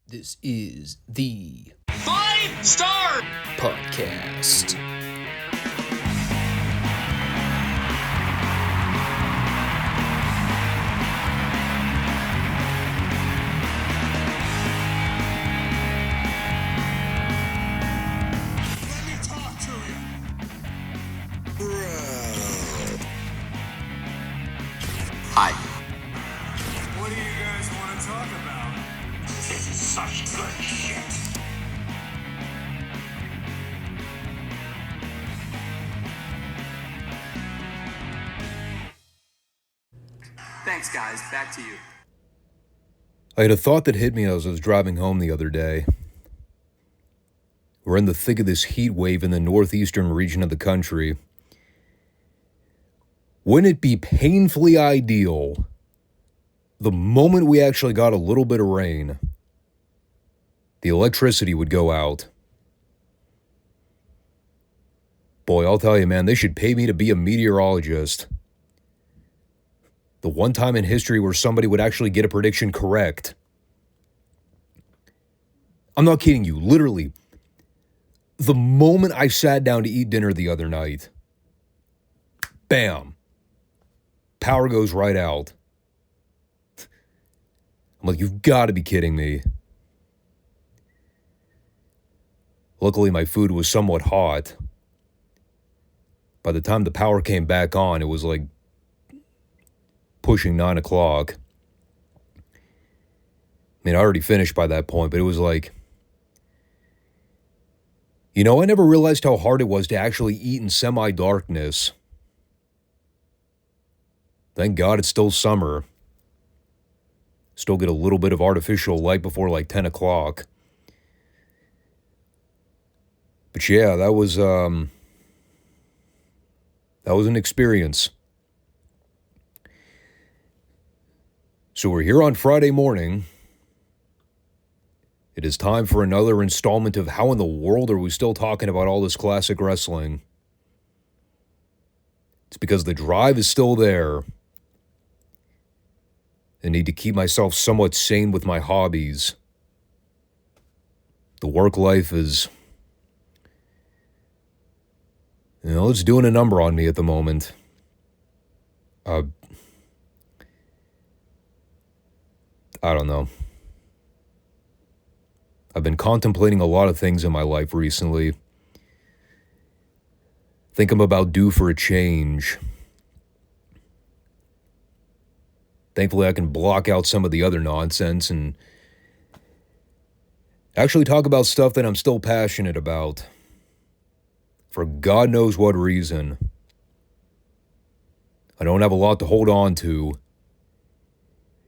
This is the Five Starr Podcast. Let me talk to you. Hi. What do you guys want to talk about? This is such good shit. Thanks, guys. Back to you. I had a thought that hit me as I was driving home the other day. We're in the thick of this heat wave in the northeastern region of the country. Wouldn't it be painfully ideal the moment we actually got a little bit of rain, the electricity would go out? Boy, I'll tell you, man, they should pay me to be a meteorologist. The one time in history where somebody would actually get a prediction correct. I'm not kidding you, literally. The moment I sat down to eat dinner the other night, bam, power goes right out. I'm like, you've got to be kidding me. Luckily, my food was somewhat hot. By the time the power came back on, it was like pushing 9 o'clock. I mean, I already finished by that point, but it was like, you know, I never realized how hard it was to actually eat in semi-darkness. Thank God it's still summer. Still get a little bit of artificial light before like 10 o'clock. But yeah, that was an experience. So we're here on Friday morning. It is time for another installment of how in the world are we still talking about all this classic wrestling? It's because the drive is still there. I need to keep myself somewhat sane with my hobbies. The work life is, you know, it's doing a number on me at the moment. I don't know. I've been contemplating a lot of things in my life recently. Think I'm about due for a change. Thankfully, I can block out some of the other nonsense and actually talk about stuff that I'm still passionate about. For God knows what reason. I don't have a lot to hold on to.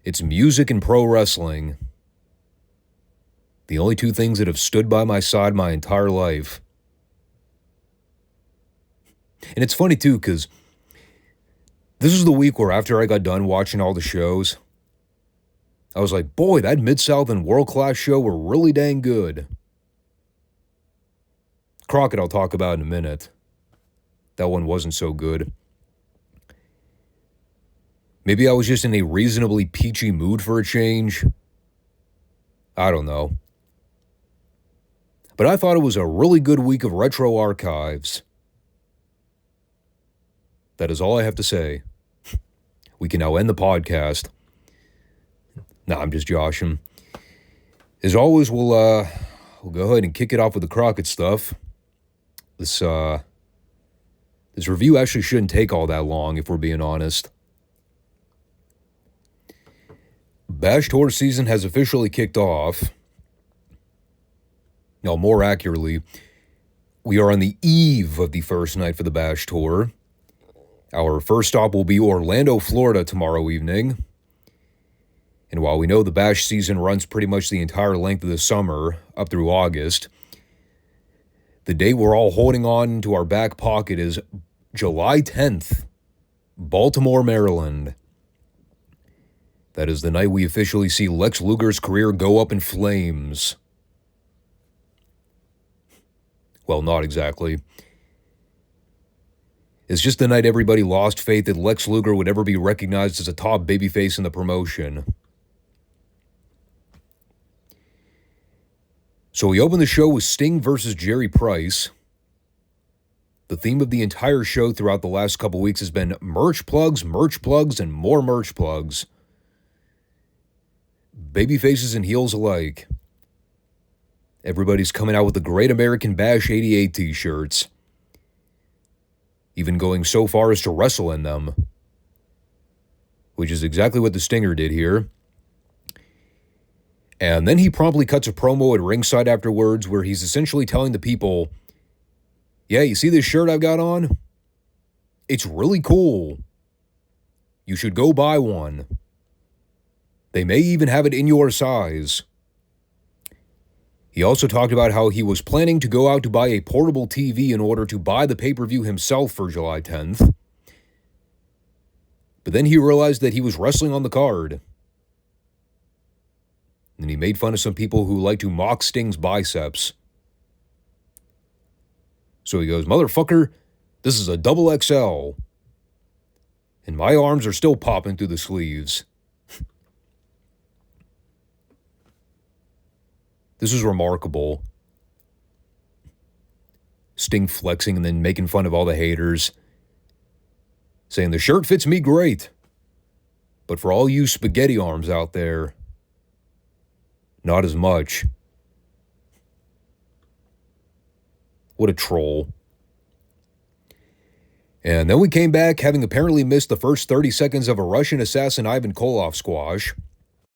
It's music and pro wrestling. The only two things that have stood by my side my entire life. And it's funny too, because this is the week where after I got done watching all the shows, I was like, boy, that Midsouth and World Class show were really dang good. Crockett I'll talk about in a minute. That one wasn't so good. Maybe I was just in a reasonably peachy mood for a change. I don't know. But I thought it was a really good week of retro archives. That is all I have to say. We can now end the podcast. Nah, I'm just joshing. As always, we'll go ahead and kick it off with the Crockett stuff. This review actually shouldn't take all that long, if we're being honest. Bash Tour season has officially kicked off. Now, more accurately, we are on the eve of the first night for the Bash Tour. Our first stop will be Orlando, Florida tomorrow evening. And while we know the Bash season runs pretty much the entire length of the summer, up through August, the date we're all holding on to our back pocket is July 10th, Baltimore, Maryland. That is the night we officially see Lex Luger's career go up in flames. Well, not exactly. It's just the night everybody lost faith that Lex Luger would ever be recognized as a top babyface in the promotion. So we open the show with Sting versus Jerry Price. The theme of the entire show throughout the last couple weeks has been merch plugs, and more merch plugs. Baby faces and heels alike. Everybody's coming out with the Great American Bash 88 t-shirts. Even going so far as to wrestle in them. Which is exactly what the Stinger did here. And then he promptly cuts a promo at ringside afterwards where he's essentially telling the people, yeah, you see this shirt I've got on? It's really cool. You should go buy one. They may even have it in your size. He also talked about how he was planning to go out to buy a portable TV in order to buy the pay-per-view himself for July 10th. But then he realized that he was wrestling on the card. And he made fun of some people who like to mock Sting's biceps. So he goes, motherfucker, this is a double XL. And my arms are still popping through the sleeves. This is remarkable. Sting flexing and then making fun of all the haters. Saying the shirt fits me great. But for all you spaghetti arms out there, not as much. What a troll. And then we came back, having apparently missed the first 30 seconds of a Russian assassin Ivan Koloff squash.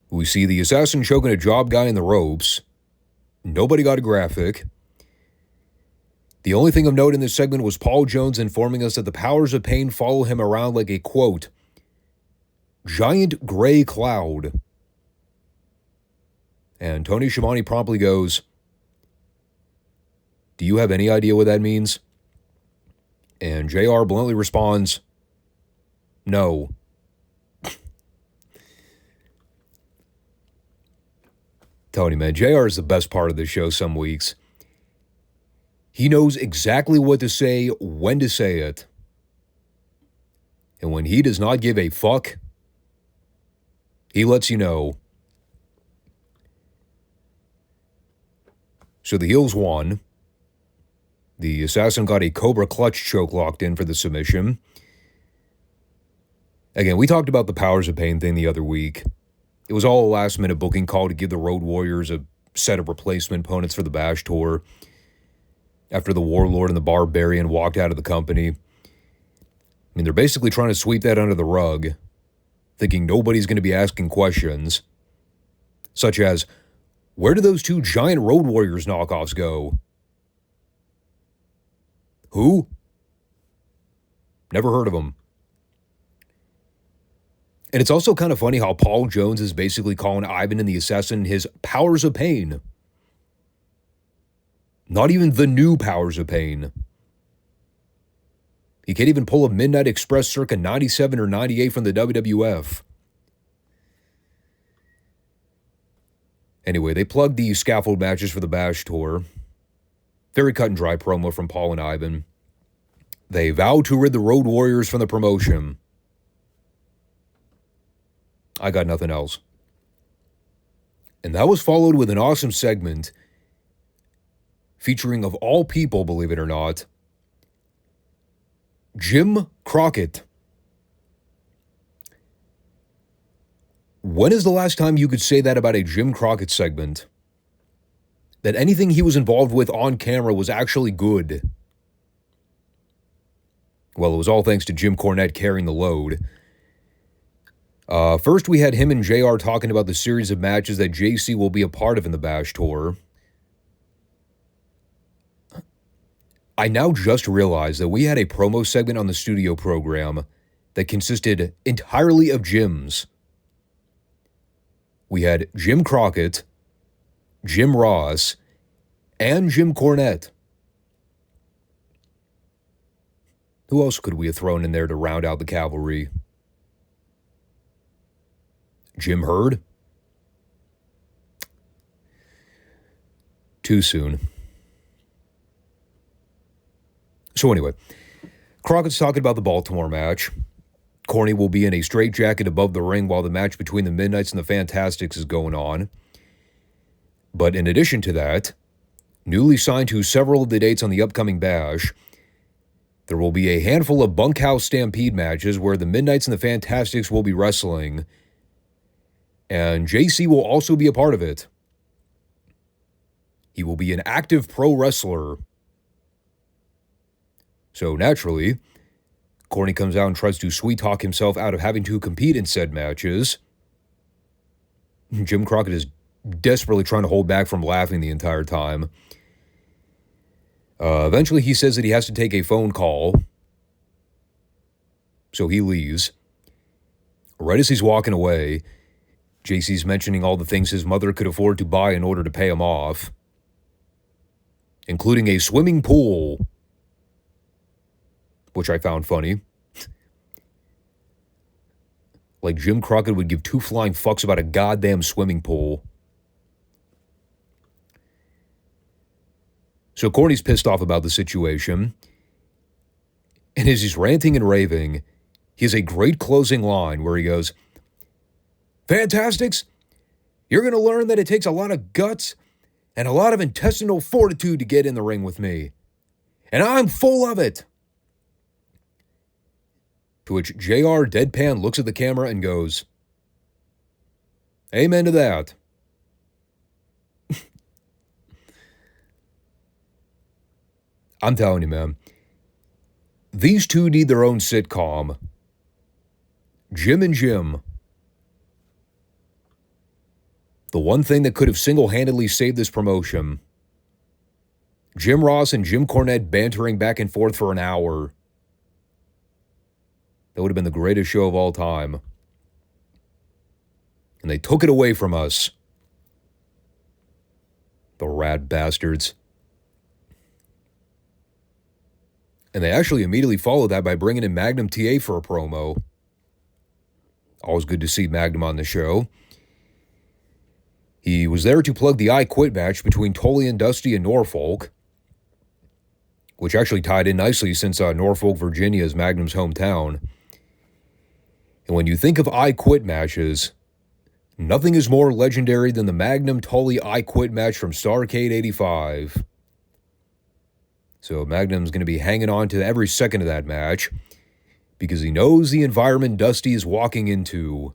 We see the assassin choking a job guy in the ropes. Nobody got a graphic. The only thing of note in this segment was Paul Jones informing us that the powers of pain follow him around like a, quote, giant gray cloud. And Tony Schiavone promptly goes, do you have any idea what that means? And JR bluntly responds, no. Tony, man, JR is the best part of this show some weeks. He knows exactly what to say, when to say it. And when he does not give a fuck, he lets you know. So the heels won. The assassin got a Cobra clutch choke locked in for the submission. Again, we talked about the powers of pain thing the other week. It was all a last-minute booking call to give the Road Warriors a set of replacement opponents for the Bash Tour after the Warlord and the Barbarian walked out of the company. I mean, they're basically trying to sweep that under the rug, thinking nobody's going to be asking questions, such as, where do those two giant Road Warriors knockoffs go? Who? Never heard of them. And it's also kind of funny how Paul Jones is basically calling Ivan and the Assassin his powers of pain. Not even the new powers of pain. He can't even pull a Midnight Express circa 97 or 98 from the WWF. Anyway, they plugged the scaffold matches for the Bash Tour. Very cut and dry promo from Paul and Ivan. They vow to rid the Road Warriors from the promotion. I got nothing else. And that was followed with an awesome segment featuring, of all people, believe it or not, Jim Crockett. When is the last time you could say that about a Jim Crockett segment? That anything he was involved with on camera was actually good. Well, it was all thanks to Jim Cornette carrying the load. First, we had him and JR talking about the series of matches that JC will be a part of in the Bash Tour. I now just realized that we had a promo segment on the studio program that consisted entirely of Jims. We had Jim Crockett, Jim Ross, and Jim Cornette. Who else could we have thrown in there to round out the cavalry? Jim Herd? Too soon. So anyway, Crockett's talking about the Baltimore match. Corny will be in a straitjacket above the ring while the match between the Midnights and the Fantastics is going on. But in addition to that, newly signed to several of the dates on the upcoming Bash. There will be a handful of bunkhouse stampede matches where the Midnights and the Fantastics will be wrestling, and JC will also be a part of it. He will be an active pro wrestler. So naturally, Corny comes out and tries to sweet-talk himself out of having to compete in said matches. Jim Crockett is desperately trying to hold back from laughing the entire time. Eventually, he says that he has to take a phone call, so he leaves. Right as he's walking away, JC's mentioning all the things his mother could afford to buy in order to pay him off, including a swimming pool, which I found funny. Like Jim Crockett would give two flying fucks about a goddamn swimming pool. So Corny's pissed off about the situation, and as he's ranting and raving, he has a great closing line where he goes, "Fantastics, you're going to learn that it takes a lot of guts and a lot of intestinal fortitude to get in the ring with me. And I'm full of it." To which JR deadpan looks at the camera and goes, "Amen to that." I'm telling you, man, these two need their own sitcom. Jim and Jim. The one thing that could have single-handedly saved this promotion. Jim Ross and Jim Cornette bantering back and forth for an hour. That would have been the greatest show of all time. And they took it away from us. The rat bastards. And they actually immediately followed that by bringing in Magnum TA for a promo. Always good to see Magnum on the show. He was there to plug the I Quit match between Tully and Dusty in Norfolk, which actually tied in nicely since Norfolk, Virginia is Magnum's hometown. And when you think of I Quit matches, nothing is more legendary than the Magnum Tully I Quit match from Starrcade 85. So Magnum's going to be hanging on to every second of that match because he knows the environment Dusty is walking into.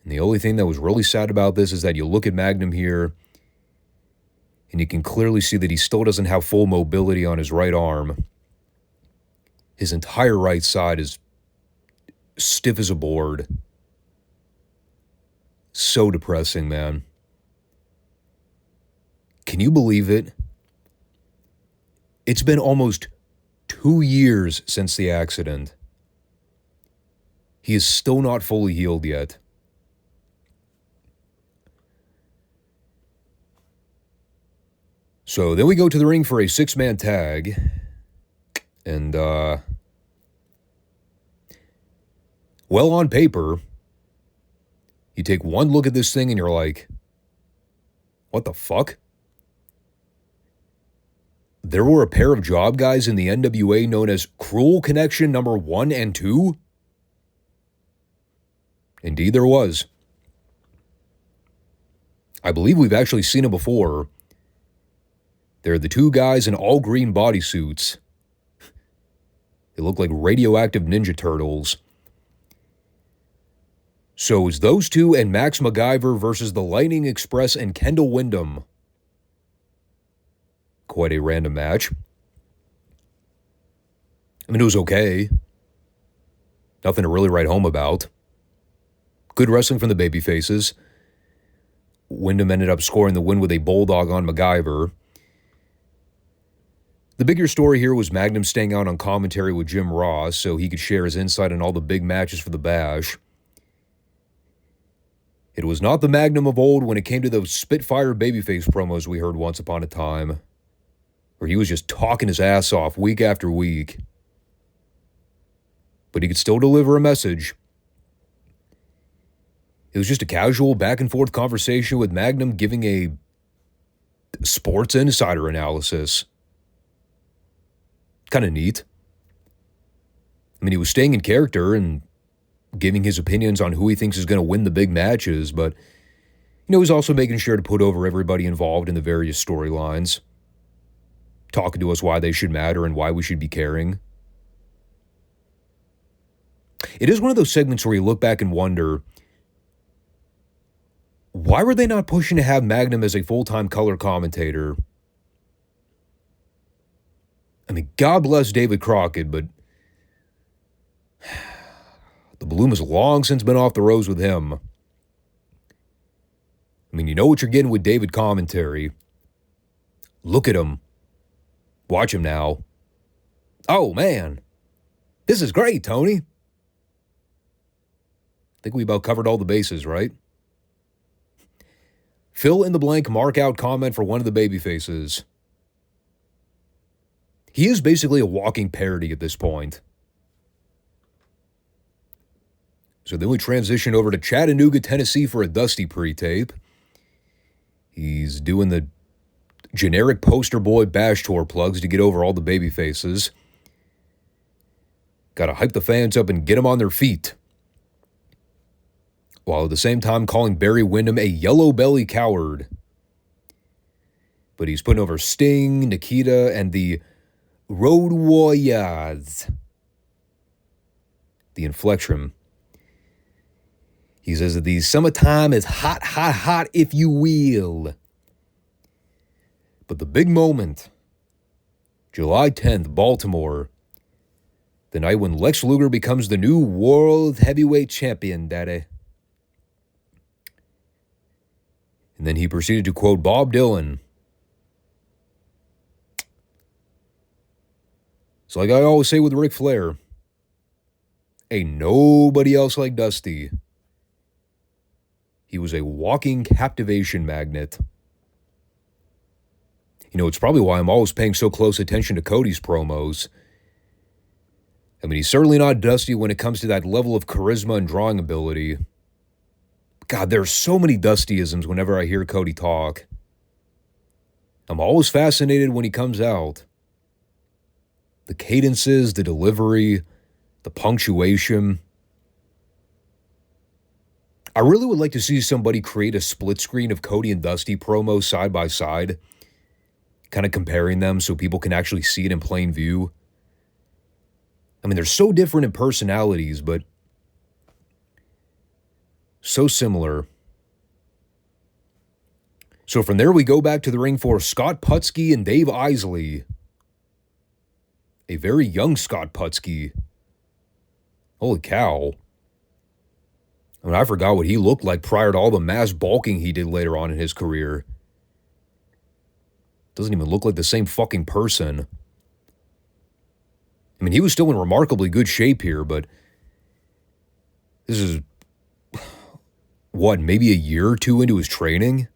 And the only thing that was really sad about this is that you look at Magnum here and you can clearly see that he still doesn't have full mobility on his right arm. His entire right side is stiff as a board. So depressing, man. Can you believe it? It's been almost 2 years since the accident. He is still not fully healed yet. So then we go to the ring for a 6-man tag. And, well, on paper, you take one look at this thing and you're like, what the fuck? There were a pair of job guys in the NWA known as Cruel Connection number 1 and 2? Indeed there was. I believe we've actually seen them before. They're the two guys in all green bodysuits. They look like radioactive Ninja Turtles. So it's those two and Max MacGyver versus the Lightning Express and Kendall Windham. Quite a random match. I mean, it was okay. Nothing to really write home about. Good wrestling from the babyfaces. Windham ended up scoring the win with a bulldog on MacGyver. The bigger story here was Magnum staying out on commentary with Jim Ross so he could share his insight on all the big matches for the Bash. It was not the Magnum of old when it came to those Spitfire babyface promos we heard once upon a time, where he was just talking his ass off week after week. But he could still deliver a message. It was just a casual back-and-forth conversation with Magnum giving a sports insider analysis. Kind of neat. I mean, he was staying in character and giving his opinions on who he thinks is going to win the big matches, but, He's also making sure to put over everybody involved in the various storylines, talking to us why they should matter and why we should be caring. It is one of those segments where you look back and wonder, why were they not pushing to have Magnum as a full-time color commentator? I mean, God bless David Crockett, but the bloom has long since been off the rose with him. I mean, you know what you're getting with David commentary. Look at him. Watch him now. Oh, man. This is great, Tony. I think we about covered all the bases, right? Fill in the blank mark out comment for one of the baby faces. He is basically a walking parody at this point. So then we transition over to Chattanooga, Tennessee for a Dusty pre-tape. He's doing the generic poster boy bash tour plugs to get over all the baby faces. Gotta hype the fans up and get them on their feet. While at the same time calling Barry Windham a yellow belly coward. But he's putting over Sting, Nikita, and the Road Warriors. The inflection. He says that the summertime is hot, hot, hot, if you will. But the big moment, July 10th, Baltimore, the night when Lex Luger becomes the new World Heavyweight Champion, daddy. And then he proceeded to quote Bob Dylan. It's like I always say with Ric Flair, ain't nobody else like Dusty. He was a walking captivation magnet. It's probably why I'm always paying so close attention to Cody's promos. I mean, he's certainly not Dusty when it comes to that level of charisma and drawing ability. God, there are so many Dustyisms whenever I hear Cody talk. I'm always fascinated when he comes out. The cadences, the delivery, the punctuation. I really would like to see somebody create a split screen of Cody and Dusty promos side by side, kind of comparing them so people can actually see it in plain view. I mean, they're so different in personalities, but so similar. So from there, we go back to the ring for Scott Putski and Dave Isley. A very young Scott Putski. Holy cow. I mean, I forgot what he looked like prior to all the mass bulking he did later on in his career. Doesn't even look like the same fucking person. I mean, he was still in remarkably good shape here, but this is, what, maybe a year or two into his training?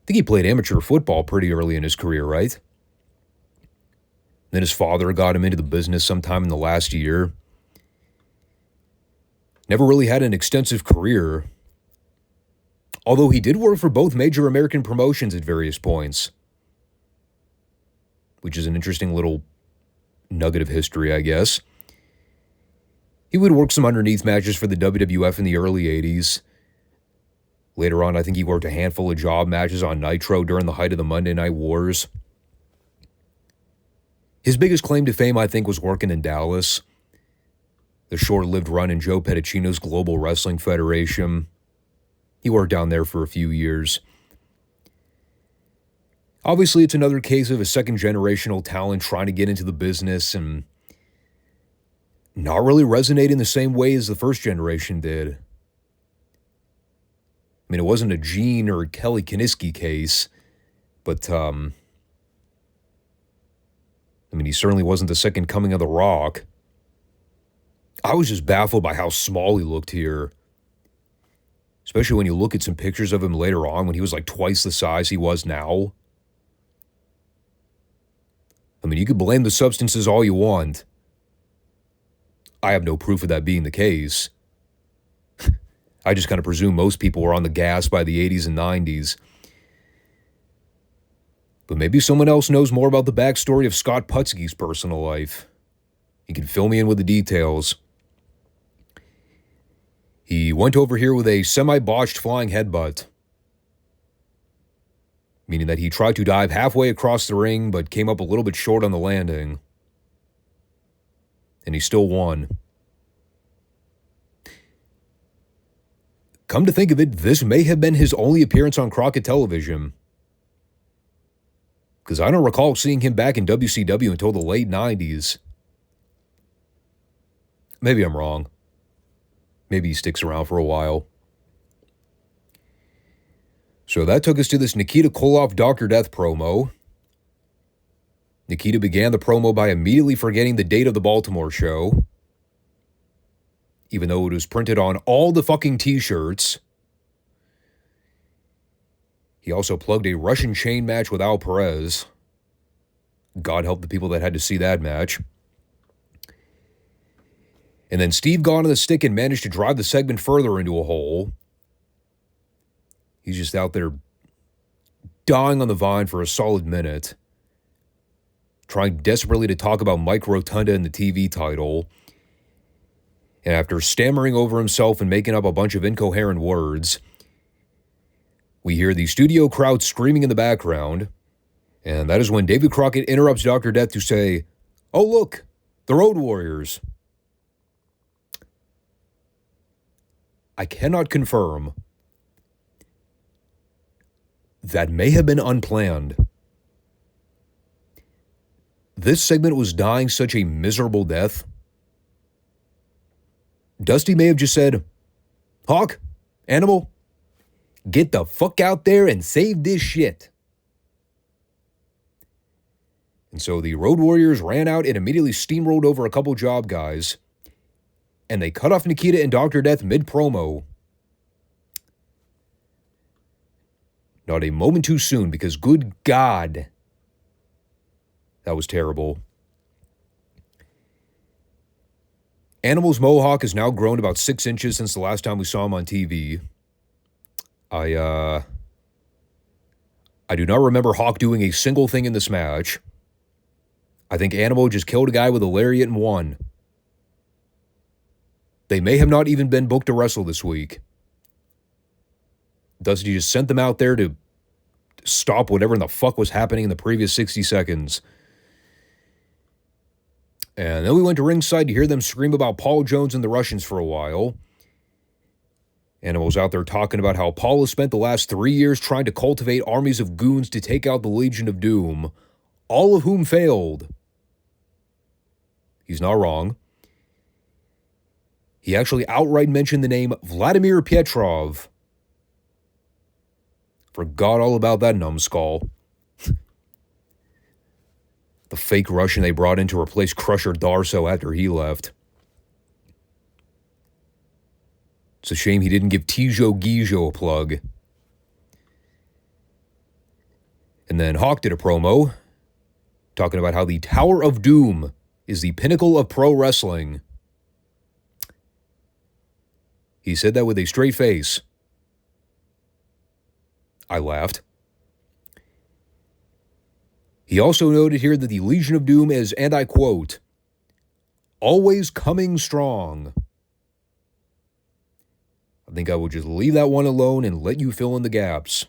I think he played amateur football pretty early in his career, right? Then his father got him into the business sometime in the last year. Never really had an extensive career. Although he did work for both major American promotions at various points. Which is an interesting little nugget of history, I guess. He would work some underneath matches for the WWF in the early 80s. Later on, I think he worked a handful of job matches on Nitro during the height of the Monday Night Wars. His biggest claim to fame, I think, was working in Dallas. The short-lived run in Joe Pedicino's Global Wrestling Federation. He worked down there for a few years. Obviously, it's another case of a second-generational talent trying to get into the business and not really resonating the same way as the first generation did. I mean, it wasn't a Gene or Kelly Kiniski case, but, I mean, he certainly wasn't the second coming of The Rock. I was just baffled by how small he looked here. Especially when you look at some pictures of him later on when he was like twice the size he was now. I mean, you could blame the substances all you want. I have no proof of that being the case. I just kind of presume most people were on the gas by the 80s and 90s. But maybe someone else knows more about the backstory of Scott Putski's personal life. He can fill me in with the details. He went over here with a semi-botched flying headbutt, meaning that he tried to dive halfway across the ring but came up a little bit short on the landing. And he still won. Come to think of it, this may have been his only appearance on Crockett television. Because I don't recall seeing him back in WCW until the late 90s. Maybe I'm wrong. Maybe he sticks around for a while. So that took us to this Nikita Koloff Dr. Death promo. Nikita began the promo by immediately forgetting the date of the Baltimore show, even though it was printed on all the fucking t-shirts. He also plugged a Russian chain match with Al Perez. God help the people that had to see that match. And then Steve got on the stick and managed to drive the segment further into a hole. He's just out there dying on the vine for a solid minute, trying desperately to talk about Mike Rotunda and the TV title. And after stammering over himself and making up a bunch of incoherent words, we hear the studio crowd screaming in the background. And that is when David Crockett interrupts Dr. Death to say, "Oh, look, the Road Warriors." I cannot confirm. That may have been unplanned. This segment was dying such a miserable death. Dusty may have just said, "Hawk, Animal, get the fuck out there and save this shit." And so the Road Warriors ran out and immediately steamrolled over a couple job guys. And they cut off Nikita and Dr. Death mid-promo. Not a moment too soon, because good God, that was terrible. Animal's mohawk has now grown about 6 inches since the last time we saw him on TV. I do not remember Hawk doing a single thing in this match. I think Animal just killed a guy with a lariat and won. They may have not even been booked to wrestle this week. Dusty just sent them out there to stop whatever in the fuck was happening in the previous 60 seconds. And then we went to ringside to hear them scream about Paul Jones and the Russians for a while. Animal's out there talking about how Paul has spent the last 3 years trying to cultivate armies of goons to take out the Legion of Doom, all of whom failed. He's not wrong. He actually outright mentioned the name Vladimir Petrov. Forgot all about that numbskull. The fake Russian they brought in to replace Crusher Darso after he left. It's a shame he didn't give Tijo Gijo a plug. And then Hawk did a promo talking about how the Tower of Doom is the pinnacle of pro wrestling. He said that with a straight face. I laughed. He also noted here that the Legion of Doom is, and I quote, "always coming strong." I think I will just leave that one alone and let you fill in the gaps.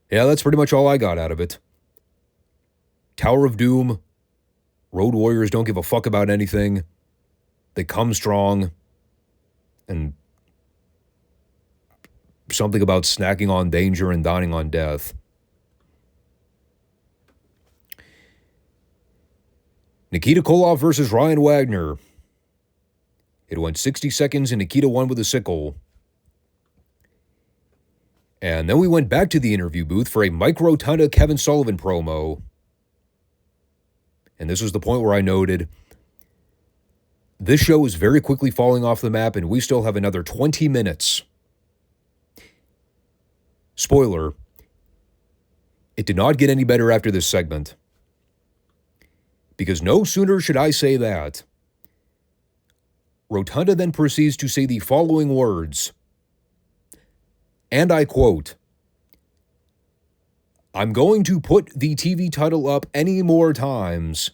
Yeah, that's pretty much all I got out of it. Tower of Doom. Road Warriors don't give a fuck about anything. They come strong. And something about snacking on danger and dining on death. Nikita Koloff versus Ryan Wagner. It went 60 seconds and Nikita won with a sickle. And then we went back to the interview booth for a Mike Rotunda Kevin Sullivan promo. And this was the point where I noted, this show is very quickly falling off the map and we still have another 20 minutes. Spoiler, it did not get any better after this segment. Because no sooner should I say that, Rotunda then proceeds to say the following words, and I quote, "I'm going to put the TV title up any more times.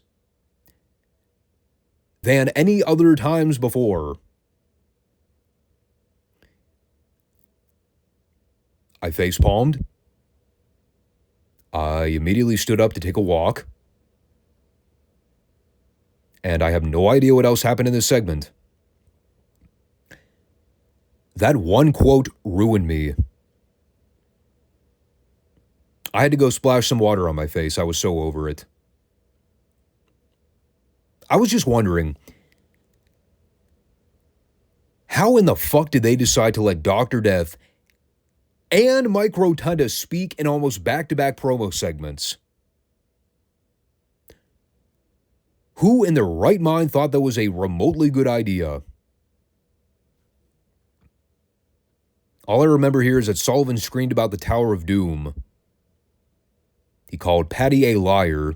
than any other times before. I face-palmed. I immediately stood up to take a walk. And I have no idea what else happened in this segment. That one quote ruined me. I had to go splash some water on my face. I was so over it. I was just wondering, how in the fuck did they decide to let Dr. Death and Mike Rotunda speak in almost back-to-back promo segments? Who in their right mind thought that was a remotely good idea? All I remember here is that Sullivan screamed about the Tower of Doom. He called Patty a liar,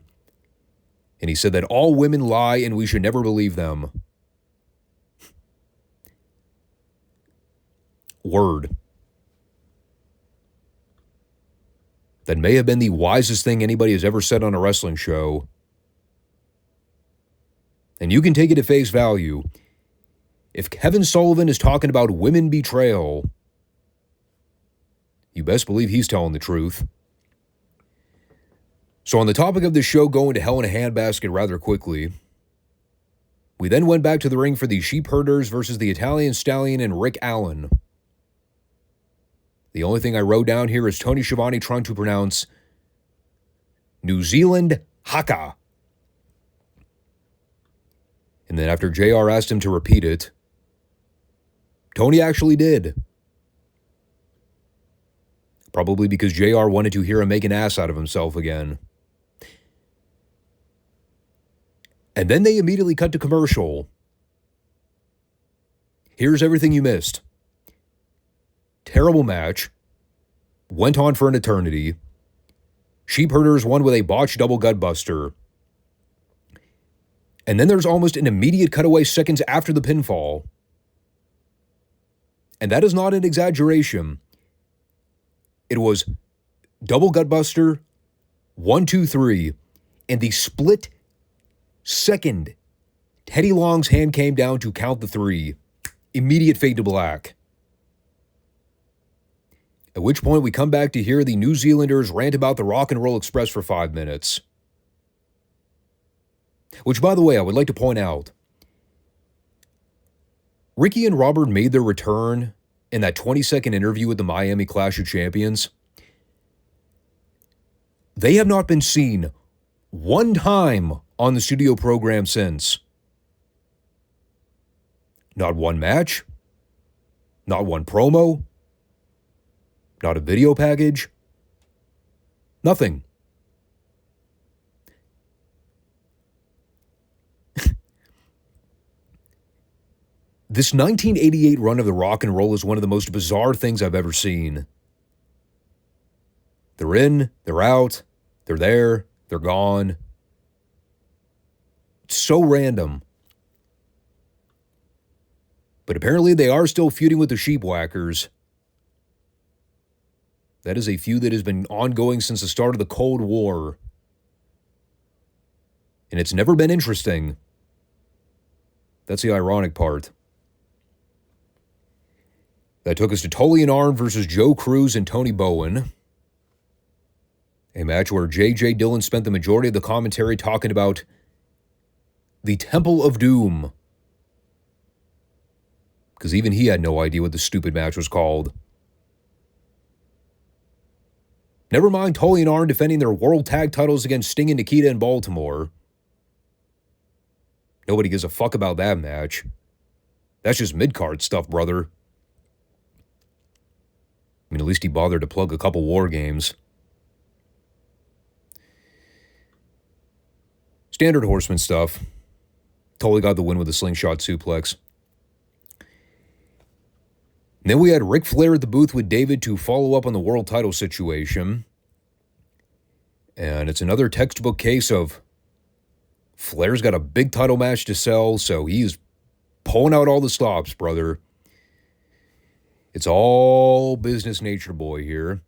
and he said that all women lie and we should never believe them. Word. That may have been the wisest thing anybody has ever said on a wrestling show. And you can take it at face value. If Kevin Sullivan is talking about women betrayal, you best believe he's telling the truth. So on the topic of the show going to hell in a handbasket rather quickly, we then went back to the ring for the Sheep Herders versus the Italian Stallion and Rick Allen. The only thing I wrote down here is Tony Schiavone trying to pronounce New Zealand Haka. And then after JR asked him to repeat it, Tony actually did. Probably because JR wanted to hear him make an ass out of himself again. And then they immediately cut to commercial. Here's everything you missed. Terrible match. Went on for an eternity. Sheep Herders won with a botched double gutbuster. And then there's almost an immediate cutaway seconds after the pinfall. And that is not an exaggeration. It was double gutbuster, 1, 2, 3, and the split second Teddy Long's hand came down to count the 3. Immediate fade to black. At which point we come back to hear the New Zealanders rant about the Rock and Roll Express for 5 minutes. Which, by the way, I would like to point out, Ricky and Robert made their return in that 20-second interview with the Miami Clash of Champions. They have not been seen one time on the studio program since. Not one match. Not one promo. Not a video package. Nothing. This 1988 run of the Rock and Roll is one of the most bizarre things I've ever seen. They're in, they're out, they're there, they're gone. It's so random. But apparently they are still feuding with the Sheepwhackers. That is a feud that has been ongoing since the start of the Cold War. And it's never been interesting. That's the ironic part. That took us to Tully and Arn versus Joe Cruz and Tony Bowen. A match where J.J. Dillon spent the majority of the commentary talking about the Temple of Doom. Because even he had no idea what the stupid match was called. Never mind Tully and Arn defending their world tag titles against Sting and Nikita in Baltimore. Nobody gives a fuck about that match. That's just mid-card stuff, brother. I mean, at least he bothered to plug a couple war games. Standard Horseman stuff. Totally got the win with a slingshot suplex. And then we had Ric Flair at the booth with David to follow up on the world title situation. And it's another textbook case of Flair's got a big title match to sell, so he's pulling out all the stops, brother. It's all business nature boy here.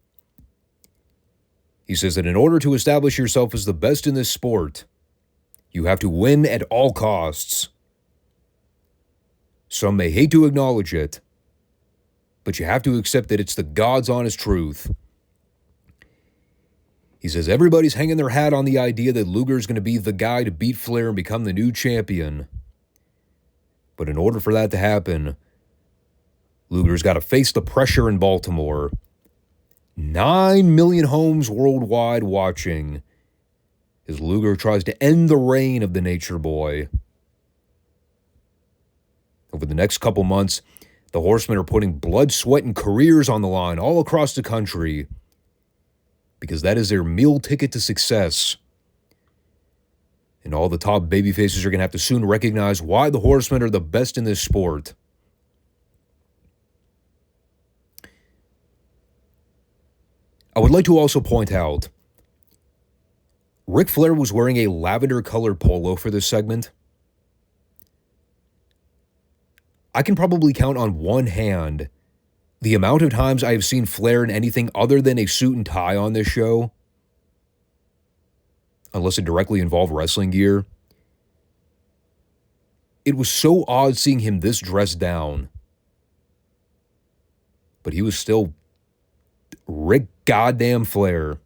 He says that in order to establish yourself as the best in this sport, you have to win at all costs. Some may hate to acknowledge it, but you have to accept that it's the God's honest truth. He says everybody's hanging their hat on the idea that Luger's going to be the guy to beat Flair and become the new champion. But in order for that to happen, Luger's got to face the pressure in Baltimore. 9 million homes worldwide watching as Luger tries to end the reign of the Nature Boy. Over the next couple months, the Horsemen are putting blood, sweat, and careers on the line all across the country because that is their meal ticket to success. And all the top babyfaces are going to have to soon recognize why the Horsemen are the best in this sport. I would like to also point out, Ric Flair was wearing a lavender-colored polo for this segment. I can probably count on one hand the amount of times I have seen Flair in anything other than a suit and tie on this show, unless it directly involved wrestling gear. It was so odd seeing him this dressed down, but he was still Ric goddamn Flair.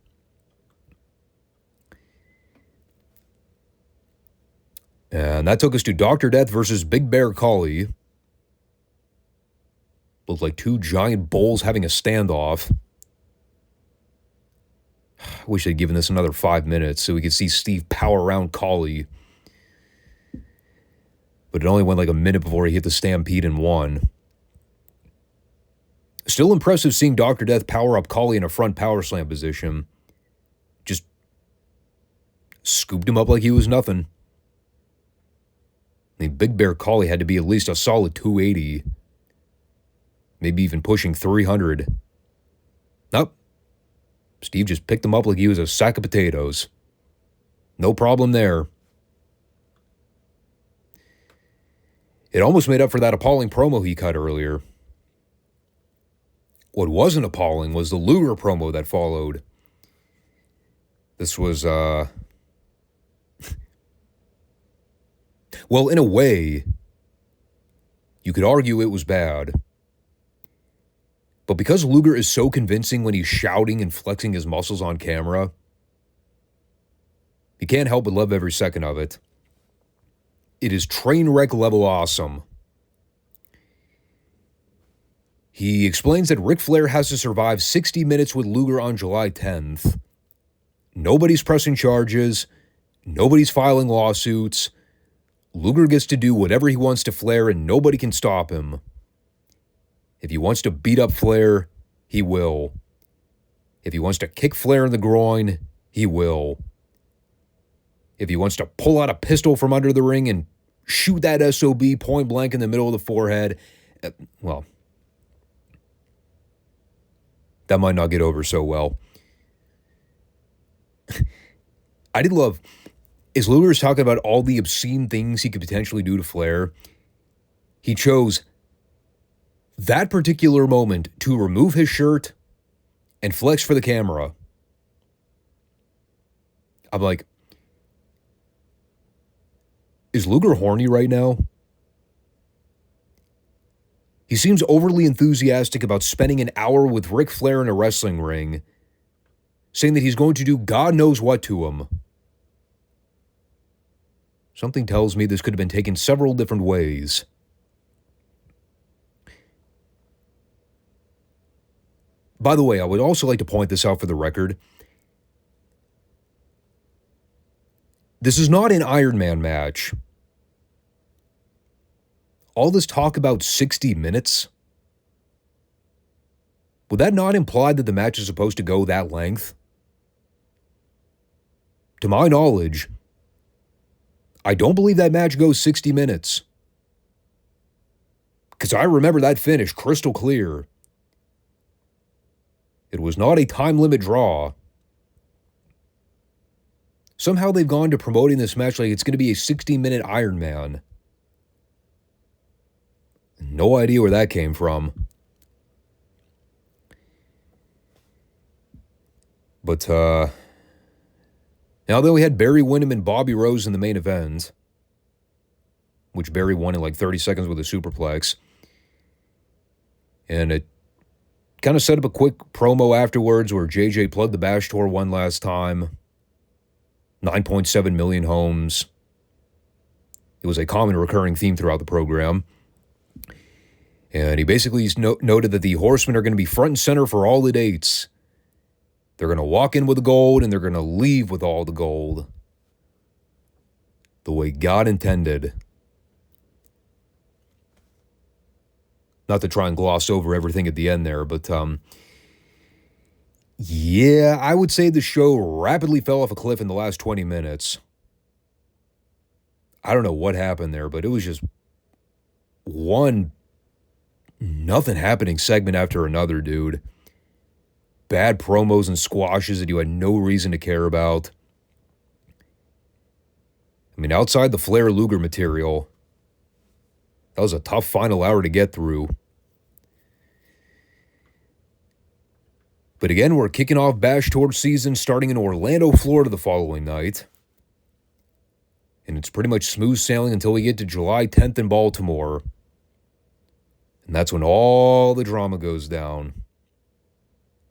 And that took us to Dr. Death versus Big Bear Khali. Looked like two giant bulls having a standoff. I wish they'd given this another 5 minutes so we could see Steve power around Khali. But it only went like a minute before he hit the Stampede and won. Still impressive seeing Dr. Death power up Khali in a front power slam position. Just scooped him up like he was nothing. I mean, Big Bear Khali had to be at least a solid 280. Maybe even pushing 300. Nope. Steve just picked him up like he was a sack of potatoes. No problem there. It almost made up for that appalling promo he cut earlier. What wasn't appalling was the Luger promo that followed. This was, well, in a way, you could argue it was bad. But because Luger is so convincing when he's shouting and flexing his muscles on camera, you can't help but love every second of it. It is train wreck level awesome. He explains that Ric Flair has to survive 60 minutes with Luger on July 10th. Nobody's pressing charges. Nobody's filing lawsuits. Luger gets to do whatever he wants to Flair and nobody can stop him. If he wants to beat up Flair, he will. If he wants to kick Flair in the groin, he will. If he wants to pull out a pistol from under the ring and shoot that SOB point blank in the middle of the forehead, well, that might not get over so well. I did love, as Luger is talking about all the obscene things he could potentially do to Flair, he chose that particular moment to remove his shirt and flex for the camera. I'm like, is Luger horny right now? He seems overly enthusiastic about spending an hour with Ric Flair in a wrestling ring, saying that he's going to do God knows what to him. Something tells me this could have been taken several different ways. By the way, I would also like to point this out for the record. This is not an Iron Man match. All this talk about 60 minutes, would that not imply that the match is supposed to go that length? To my knowledge, I don't believe that match goes 60 minutes. Because I remember that finish crystal clear. It was not a time limit draw. Somehow they've gone to promoting this match like it's going to be a 60-minute Iron Man. No idea where that came from. But, now then we had Barry Windham and Bobby Rose in the main event. which Barry won in like 30 seconds with a superplex. And it kind of set up a quick promo afterwards where JJ plugged the Bash Tour one last time. 9.7 million homes. It was a common recurring theme throughout the program. And he basically noted that the Horsemen are going to be front and center for all the dates. They're going to walk in with the gold and they're going to leave with all the gold. The way God intended. Not to try and gloss over everything at the end there, but yeah, I would say the show rapidly fell off a cliff in the last 20 minutes. I don't know what happened there, but it was just one nothing happening segment after another, dude. Bad promos and squashes that you had no reason to care about. I mean, outside the Flair Luger material, that was a tough final hour to get through. But again, we're kicking off Bash Tour season starting in Orlando, Florida the following night. And it's pretty much smooth sailing until we get to July 10th in Baltimore. And that's when all the drama goes down.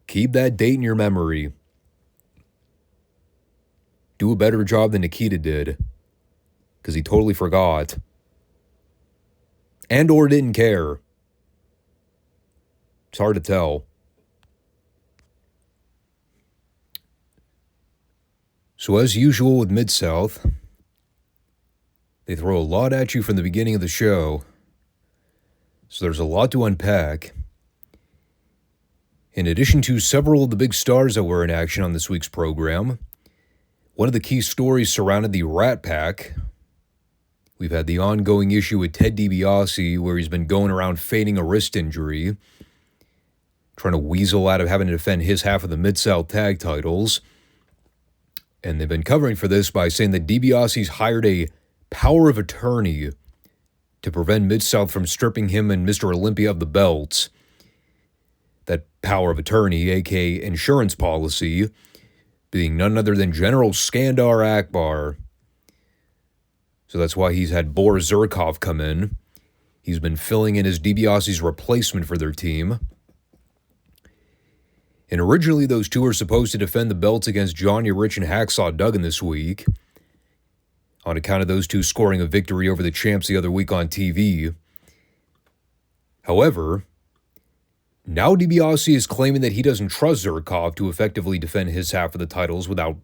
Keep that date in your memory. Do a better job than Nikita did. Because he totally forgot. And or didn't care. It's hard to tell. So as usual with Midsouth, they throw a lot at you from the beginning of the show. So there's a lot to unpack. In addition to several of the big stars that were in action on this week's program, one of the key stories surrounded the Rat Pack. We've had the ongoing issue with Ted DiBiase, where he's been going around feigning a wrist injury, trying to weasel out of having to defend his half of the Mid-South tag titles. And they've been covering for this by saying that DiBiase's hired a power of attorney to prevent Mid-South from stripping him and Mr. Olympia of the belts. That power of attorney, aka insurance policy, being none other than General Skandar Akbar. So that's why he's had Boris Zurkov come in. He's been filling in as DiBiase's replacement for their team. And originally those two were supposed to defend the belts against Johnny Rich and Hacksaw Duggan this week, on account of those two scoring a victory over the champs the other week on TV. However, now DiBiase is claiming that he doesn't trust Zurkov to effectively defend his half of the titles without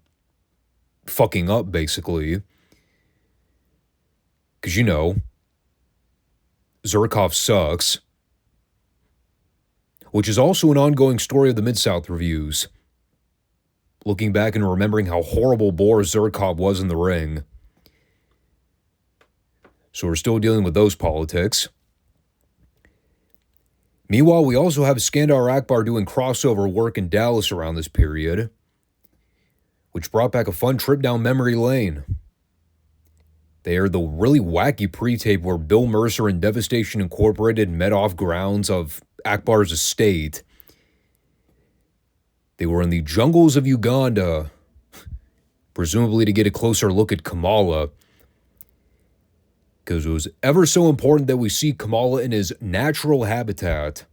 fucking up, basically. Because, you know, Zurkov sucks. Which is also an ongoing story of the Mid-South reviews. Looking back and remembering how horrible Boris Zurkov was in the ring. So we're still dealing with those politics. Meanwhile, we also have Skandar Akbar doing crossover work in Dallas around this period, which brought back a fun trip down memory lane. They aired the really wacky pre-tape where Bill Mercer and Devastation Incorporated met off grounds of Akbar's estate. They were in the jungles of Uganda, presumably to get a closer look at Kamala, because it was ever so important that we see Kamala in his natural habitat.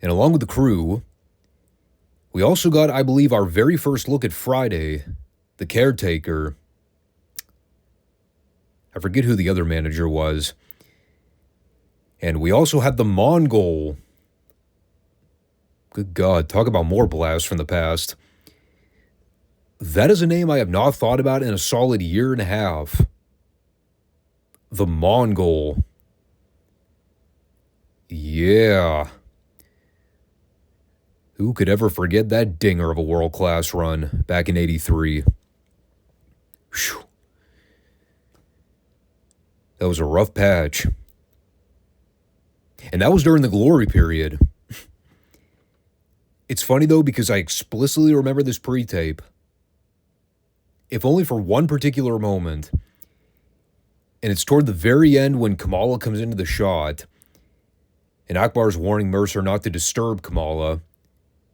And along with the crew, we also got, I believe, our very first look at Friday, the caretaker. I forget who the other manager was. And we also had the Mongol. Good God, talk about more blasts from the past. That is a name I have not thought about in a solid year and a half. The Mongol. Yeah. Who could ever forget that dinger of a world-class run back in '83? Whew. That was a rough patch. And that was during the glory period. It's funny, though, because I explicitly remember this pre-tape. If only for one particular moment. And it's toward the very end when Kamala comes into the shot. And Akbar's warning Mercer not to disturb Kamala,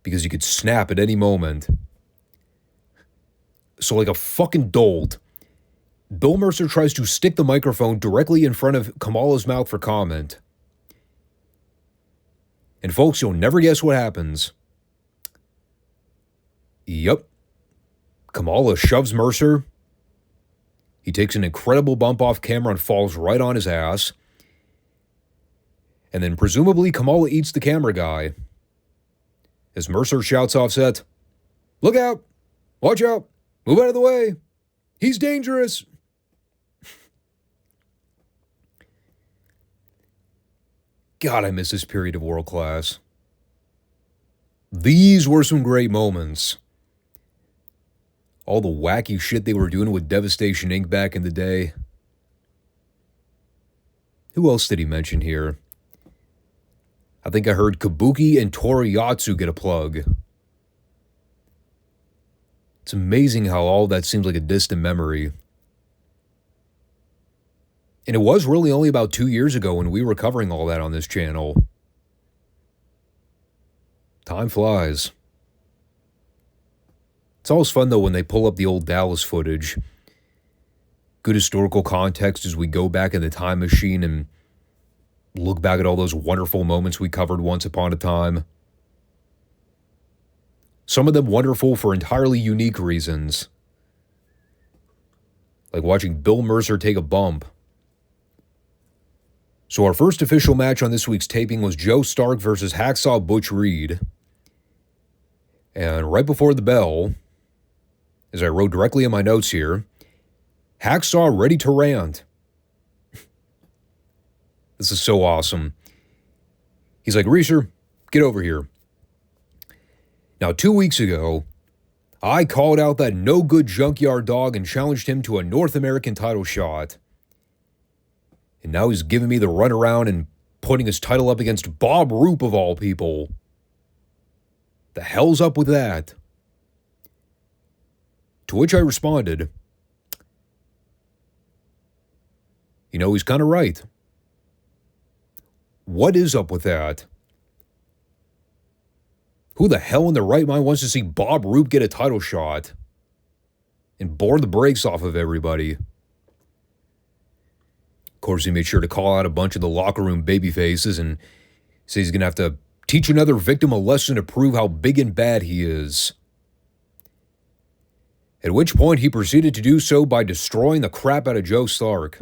because he could snap at any moment. So like a fucking dolt, Bill Mercer tries to stick the microphone directly in front of Kamala's mouth for comment. And folks, you'll never guess what happens. Yep. Kamala shoves Mercer. He takes an incredible bump off camera and falls right on his ass. And then presumably Kamala eats the camera guy. As Mercer shouts off set, "Look out! Watch out! Move out of the way! He's dangerous!" God, I miss this period of world class. These were some great moments. All the wacky shit they were doing with Devastation Inc. back in the day. Who else did he mention here? I think I heard Kabuki and Toriatsu get a plug. It's amazing how all that seems like a distant memory. And it was really only about 2 years ago when we were covering all that on this channel. Time flies. It's always fun, though, when they pull up the old Dallas footage. Good historical context as we go back in the time machine and look back at all those wonderful moments we covered once upon a time. Some of them wonderful for entirely unique reasons. Like watching Bill Mercer take a bump. So our first official match on this week's taping was Joe Stark versus Hacksaw Butch Reed. And right before the bell, as I wrote directly in my notes here, Hacksaw ready to rant. This is so awesome. He's like, "Reeser, get over here." Now, 2 weeks ago, I called out that no-good junkyard dog and challenged him to a North American title shot. And now he's giving me the runaround and putting his title up against Bob Roop of all people. The hell's up with that? To which I responded, he's kind of right. What is up with that? Who the hell in their right mind wants to see Bob Roop get a title shot and bore the brakes off of everybody? Of course, he made sure to call out a bunch of the locker room baby faces and say he's going to have to teach another victim a lesson to prove how big and bad he is. At which point, he proceeded to do so by destroying the crap out of Joe Stark.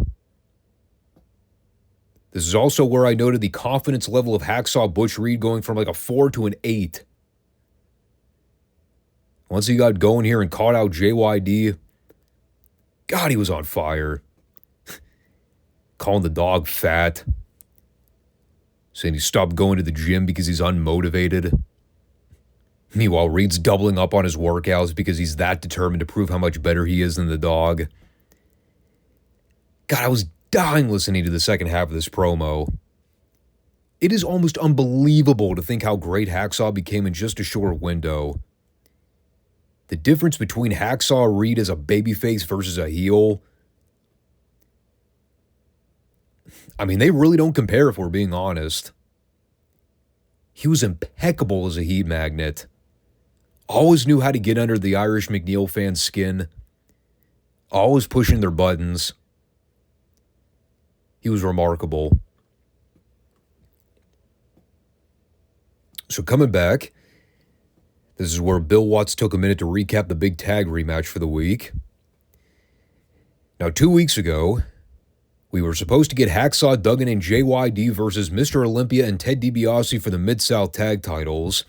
This is also where I noted the confidence level of Hacksaw Butch Reed going from like a 4 to an 8. Once he got going here and caught out JYD, God, he was on fire. Calling the dog fat. Saying he stopped going to the gym because he's unmotivated. Meanwhile, Reed's doubling up on his workouts because he's that determined to prove how much better he is than the dog. God, I was dying listening to the second half of this promo. It is almost unbelievable to think how great Hacksaw became in just a short window. The difference between Hacksaw Reed as a babyface versus a heel, I mean, they really don't compare if we're being honest. He was impeccable as a heat magnet. Always knew how to get under the Irish McNeil fans' skin. Always pushing their buttons. He was remarkable. So coming back, this is where Bill Watts took a minute to recap the big tag rematch for the week. Now, 2 weeks ago, we were supposed to get Hacksaw Duggan and JYD versus Mr. Olympia and Ted DiBiase for the Mid-South tag titles.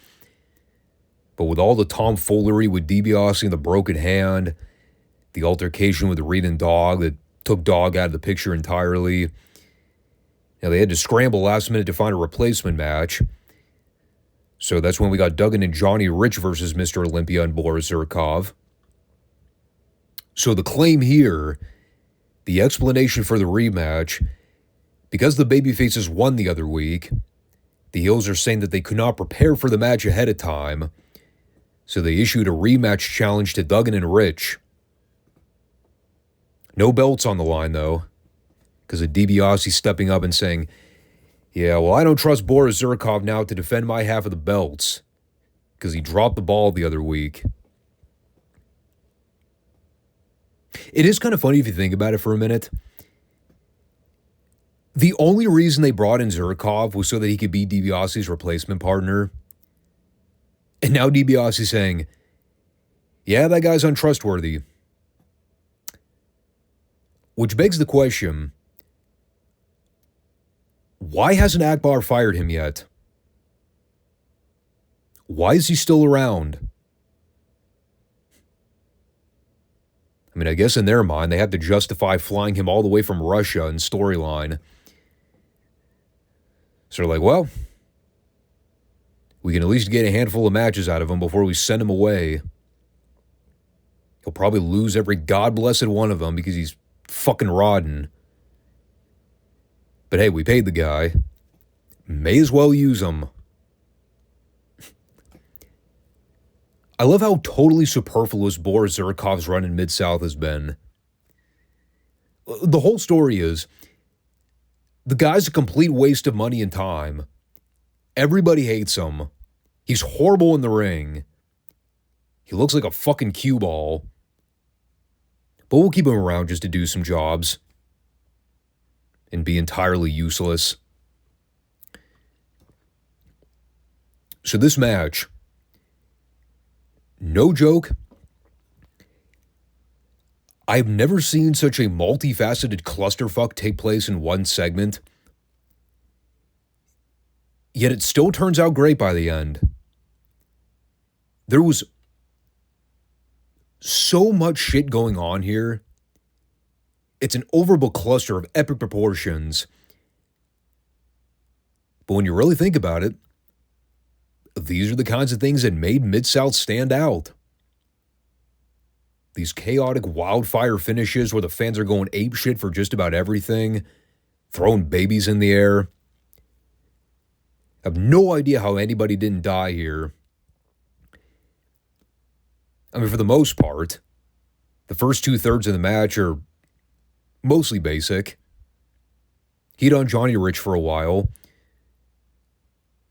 But with all the tomfoolery with DiBiase and the broken hand, the altercation with Reed and Dog that took Dog out of the picture entirely, they had to scramble last minute to find a replacement match. So that's when we got Duggan and Johnny Rich versus Mr. Olympia and Boris Zurkov. So the claim here, the explanation for the rematch, because the babyfaces won the other week, the heels are saying that they could not prepare for the match ahead of time, so they issued a rematch challenge to Duggan and Rich. No belts on the line, though, because of DiBiase stepping up and saying, "Yeah, well, I don't trust Boris Zurkov now to defend my half of the belts, because he dropped the ball the other week." It is kind of funny if you think about it for a minute. The only reason they brought in Zurkov was so that he could be DiBiase's replacement partner. And now DiBiase's saying, yeah, that guy's untrustworthy. Which begs the question, why hasn't Akbar fired him yet? Why is he still around? I mean, I guess in their mind, they have to justify flying him all the way from Russia in storyline. So they're like, well, we can at least get a handful of matches out of him before we send him away. He'll probably lose every god-blessed one of them because he's fucking rotten. But hey, we paid the guy. May as well use him. I love how totally superfluous Boris Zurkov's run in Mid-South has been. The whole story is, the guy's a complete waste of money and time. Everybody hates him. He's horrible in the ring. He looks like a fucking cue ball. But we'll keep him around just to do some jobs. And be entirely useless. So this match, no joke, I've never seen such a multifaceted clusterfuck take place in one segment. Yet it still turns out great by the end. There was so much shit going on here. It's an overbooked cluster of epic proportions. But when you really think about it, these are the kinds of things that made Mid-South stand out. These chaotic wildfire finishes where the fans are going apeshit for just about everything, throwing babies in the air. I have no idea how anybody didn't die here. I mean, for the most part, the first 2/3 of the match are mostly basic. Heat on Johnny Rich for a while.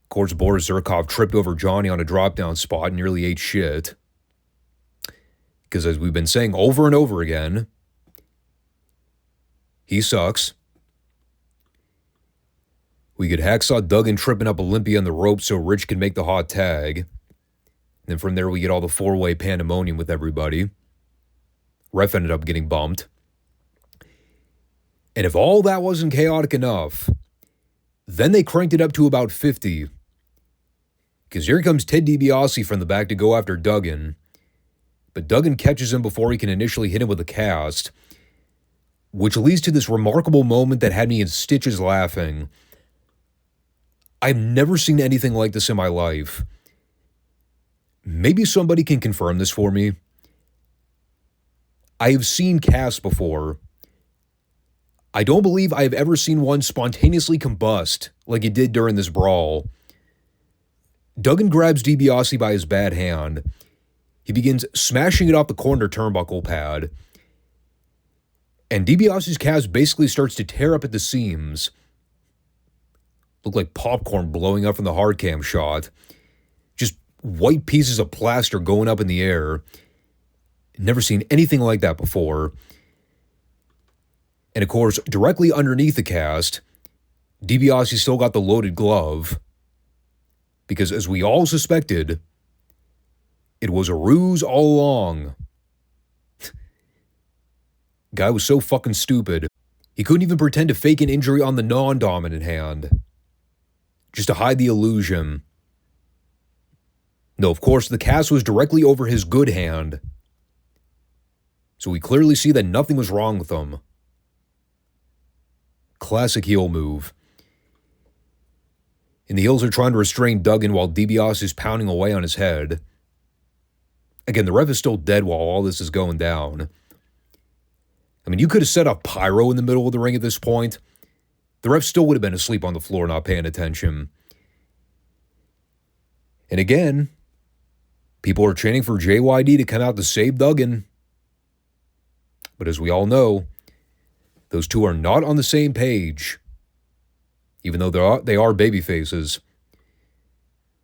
Of course, Boris Zurkov tripped over Johnny on a drop-down spot and nearly ate shit. Because as we've been saying over and over again, he sucks. We get Hacksaw Duggan tripping up Olympia on the ropes so Rich can make the hot tag. Then from there we get all the four-way pandemonium with everybody. Ref ended up getting bumped. And if all that wasn't chaotic enough, then they cranked it up to about 50. Because here comes Ted DiBiase from the back to go after Duggan. But Duggan catches him before he can initially hit him with a cast, which leads to this remarkable moment that had me in stitches laughing. I've never seen anything like this in my life. Maybe somebody can confirm this for me. I have seen casts before. I don't believe I have ever seen one spontaneously combust like it did during this brawl. Duggan grabs DiBiase by his bad hand. He begins smashing it off the corner turnbuckle pad. And DiBiase's cast basically starts to tear up at the seams. Look like popcorn blowing up from the hard cam shot. Just white pieces of plaster going up in the air. Never seen anything like that before. And of course, directly underneath the cast, DiBiase still got the loaded glove. Because as we all suspected, it was a ruse all along. Guy was so fucking stupid. He couldn't even pretend to fake an injury on the non-dominant hand. Just to hide the illusion. No, of course, the cast was directly over his good hand. So we clearly see that nothing was wrong with him. Classic heel move. And the heels are trying to restrain Duggan while DiBiase is pounding away on his head. Again, the ref is still dead while all this is going down. I mean, you could have set up pyro in the middle of the ring at this point. The ref still would have been asleep on the floor not paying attention. And again, people are chanting for JYD to come out to save Duggan. But as we all know, those two are not on the same page. Even though they are baby faces.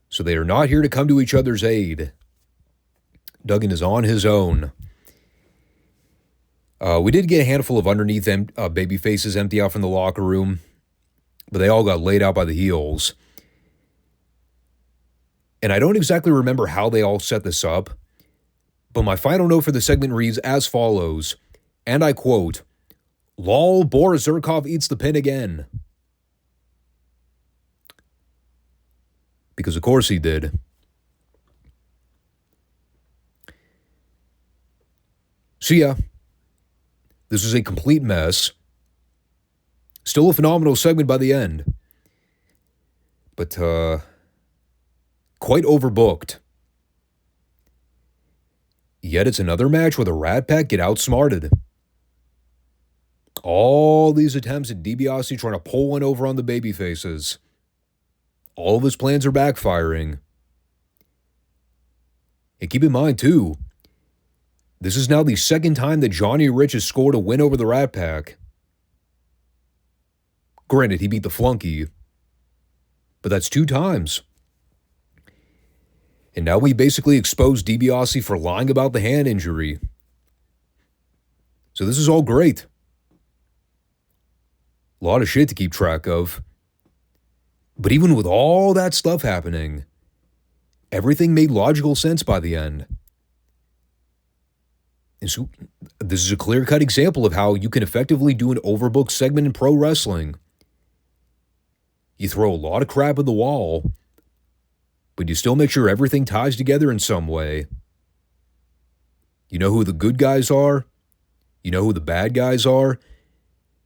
So they are not here to come to each other's aid. Duggan is on his own. We did get a handful of underneath baby faces empty out from the locker room, but they all got laid out by the heels. And I don't exactly remember how they all set this up, but my final note for the segment reads as follows, and I quote, "Lol, Boris Zirkov eats the pin again." Because of course he did. So yeah, this is a complete mess. Still a phenomenal segment by the end. But, quite overbooked. Yet it's another match where the Rat Pack get outsmarted. All these attempts at DiBiase trying to pull one over on the babyfaces. All of his plans are backfiring. And keep in mind, too, this is now the second time that Johnny Rich has scored a win over the Rat Pack. Granted, he beat the Flunky, but that's 2 times. And now we basically exposed DiBiase for lying about the hand injury. So this is all great. A lot of shit to keep track of. But even with all that stuff happening, everything made logical sense by the end. And so this is a clear-cut example of how you can effectively do an overbooked segment in pro wrestling. You throw a lot of crap at the wall, but you still make sure everything ties together in some way. You know who the good guys are. You know who the bad guys are.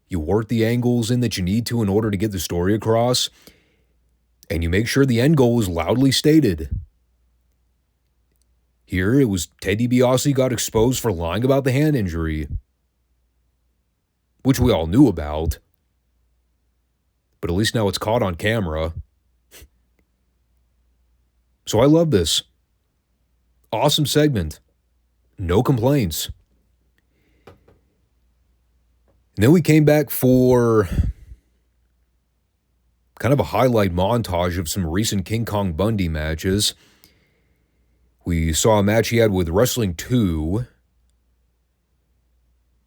You work the angles in that you need to in order to get the story across. And you make sure the end goal is loudly stated. Here, it was Ted DiBiase got exposed for lying about the hand injury, which we all knew about. But at least now it's caught on camera. So I love this. Awesome segment. No complaints. And then we came back for kind of a highlight montage of some recent King Kong Bundy matches. We saw a match he had with Wrestling 2,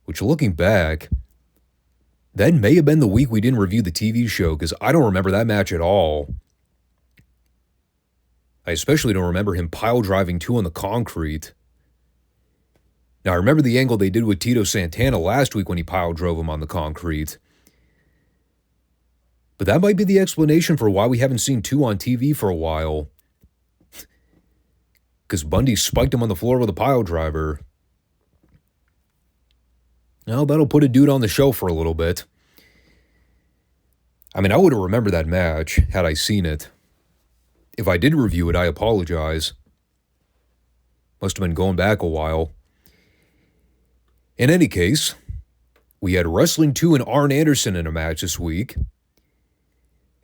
which, looking back, that may have been the week we didn't review the TV show, because I don't remember that match at all. I especially don't remember him pile driving 2 on the concrete. Now, I remember the angle they did with Tito Santana last week when he pile drove him on the concrete. But that might be the explanation for why we haven't seen 2 on TV for a while. Because Bundy spiked him on the floor with a pile driver. Well, that'll put a dude on the show for a little bit. I mean, I would have remembered that match had I seen it. If I did review it, I apologize. Must have been going back a while. In any case, we had Wrestling 2 and Arn Anderson in a match this week.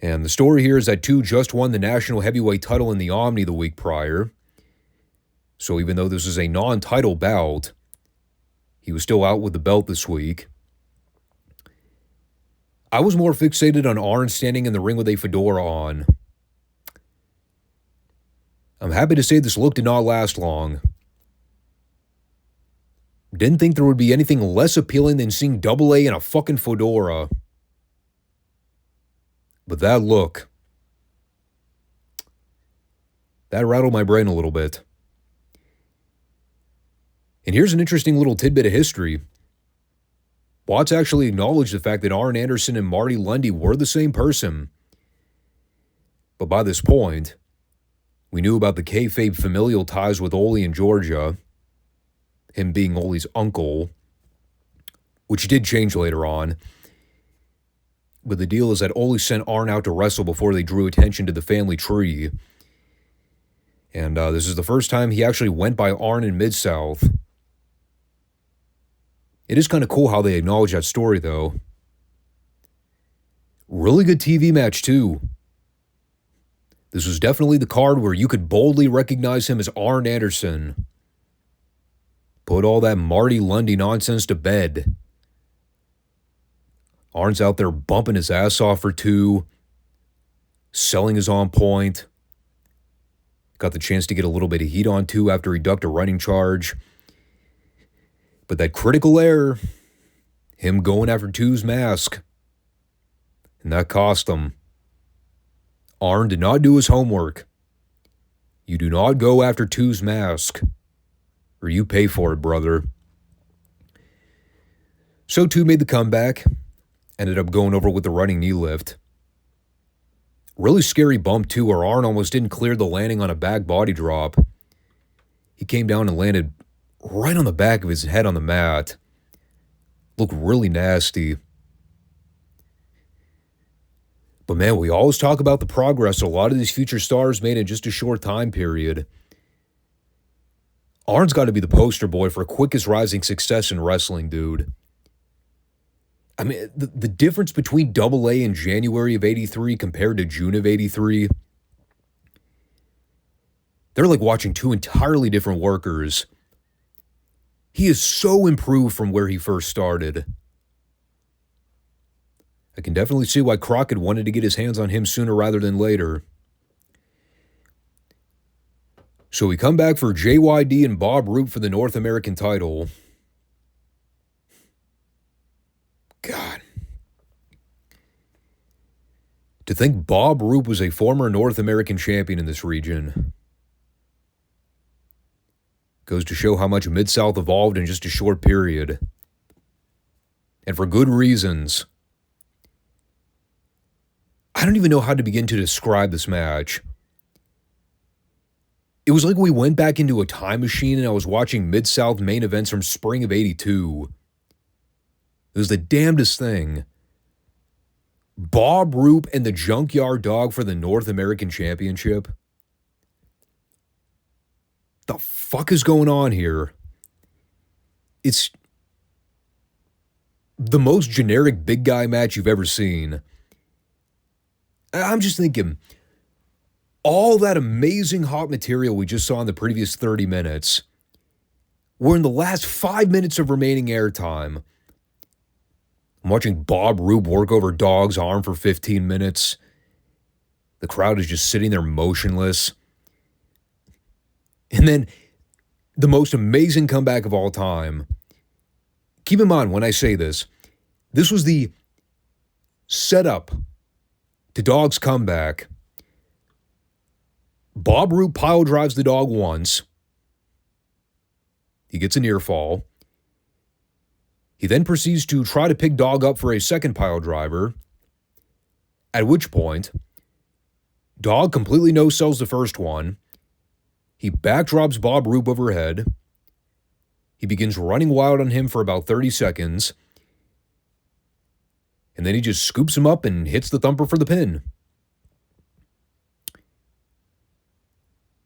And the story here is that 2 just won the national heavyweight title in the Omni the week prior. So even though this is a non-title bout, he was still out with the belt this week. I was more fixated on Arn standing in the ring with a fedora on. I'm happy to say this look did not last long. Didn't think there would be anything less appealing than seeing Double A in a fucking fedora. But that look, that rattled my brain a little bit. And here's an interesting little tidbit of history. Watts actually acknowledged the fact that Arn Anderson and Marty Lundy were the same person. But by this point, we knew about the kayfabe familial ties with Ole in Georgia, him being Ole's uncle, which did change later on. But the deal is that Ole sent Arn out to wrestle before they drew attention to the family tree. And this is the first time he actually went by Arn in Midsouth. It is kind of cool how they acknowledge that story, though. Really good TV match, too. This was definitely the card where you could boldly recognize him as Arn Anderson. Put all that Marty Lundy nonsense to bed. Arn's out there bumping his ass off for 2. Selling is on point. Got the chance to get a little bit of heat on 2 after he ducked a running charge. But that critical error, him going after Two's mask. And that cost him. Arn did not do his homework. You do not go after Two's mask, or you pay for it, brother. So Two made the comeback, ended up going over with the running knee lift. Really scary bump, too, where Arn almost didn't clear the landing on a back body drop. He came down and landed right on the back of his head on the mat. Looked really nasty. But man, we always talk about the progress a lot of these future stars made in just a short time period. Arn's got to be the poster boy for quickest rising success in wrestling, dude. I mean, the difference between AA in January of 83 compared to June of 83, they're like watching two entirely different workers. He is so improved from where he first started. I can definitely see why Crockett wanted to get his hands on him sooner rather than later. So we come back for JYD and Bob Roop for the North American title. God. To think Bob Roop was a former North American champion in this region goes to show how much Mid-South evolved in just a short period. And for good reasons. I don't even know how to begin to describe this match. It was like we went back into a time machine and I was watching Mid-South main events from spring of 82. It was the damnedest thing. Bob Roop and the Junkyard Dog for the North American Championship. The fuck is going on here? It's the most generic big guy match you've ever seen. I'm just thinking, all that amazing hot material we just saw in the previous 30 minutes were in the last 5 minutes of remaining airtime. I'm watching Bob Roop work over Dog's arm for 15 minutes. The crowd is just sitting there motionless. And then the most amazing comeback of all time. Keep in mind when I say this, this was the setup to Dog's comeback. Bob Roop pile drives the Dog once. He gets a near fall. He then proceeds to try to pick Dog up for a second pile driver, at which point, Dog completely no-sells the first one. He backdrops Bob Roop overhead. He begins running wild on him for about 30 seconds. And then he just scoops him up and hits the thumper for the pin.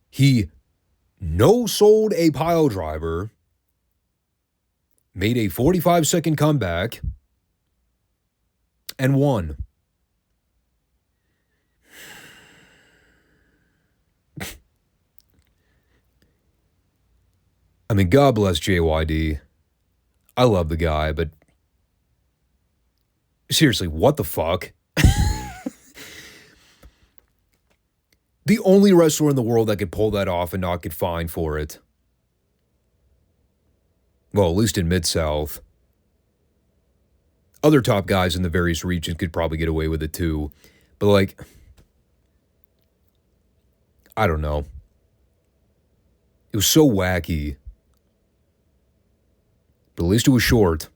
He no-sold a pile driver, made a 45-second comeback, and won. I mean, God bless JYD. I love the guy, but seriously, what the fuck? The only wrestler in the world that could pull that off and not get fined for it. Well, at least in Mid-South. Other top guys in the various regions could probably get away with it too. But like, I don't know. It was so wacky. But at least it was short.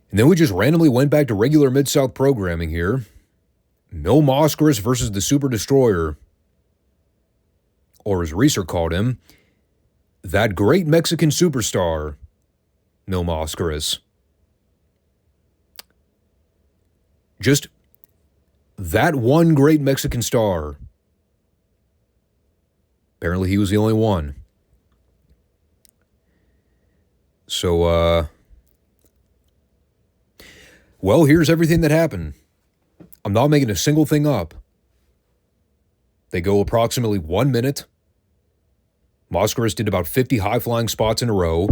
And then we just randomly went back to regular Mid-South programming here. Mil Mascaras versus the Super Destroyer. Or as Reeser called him, that great Mexican superstar, Mil Mascaras. Just that one great Mexican star. Apparently he was the only one. So, well, here's everything that happened. I'm not making a single thing up. They go approximately 1 minute. Mascaras did about 50 high-flying spots in a row.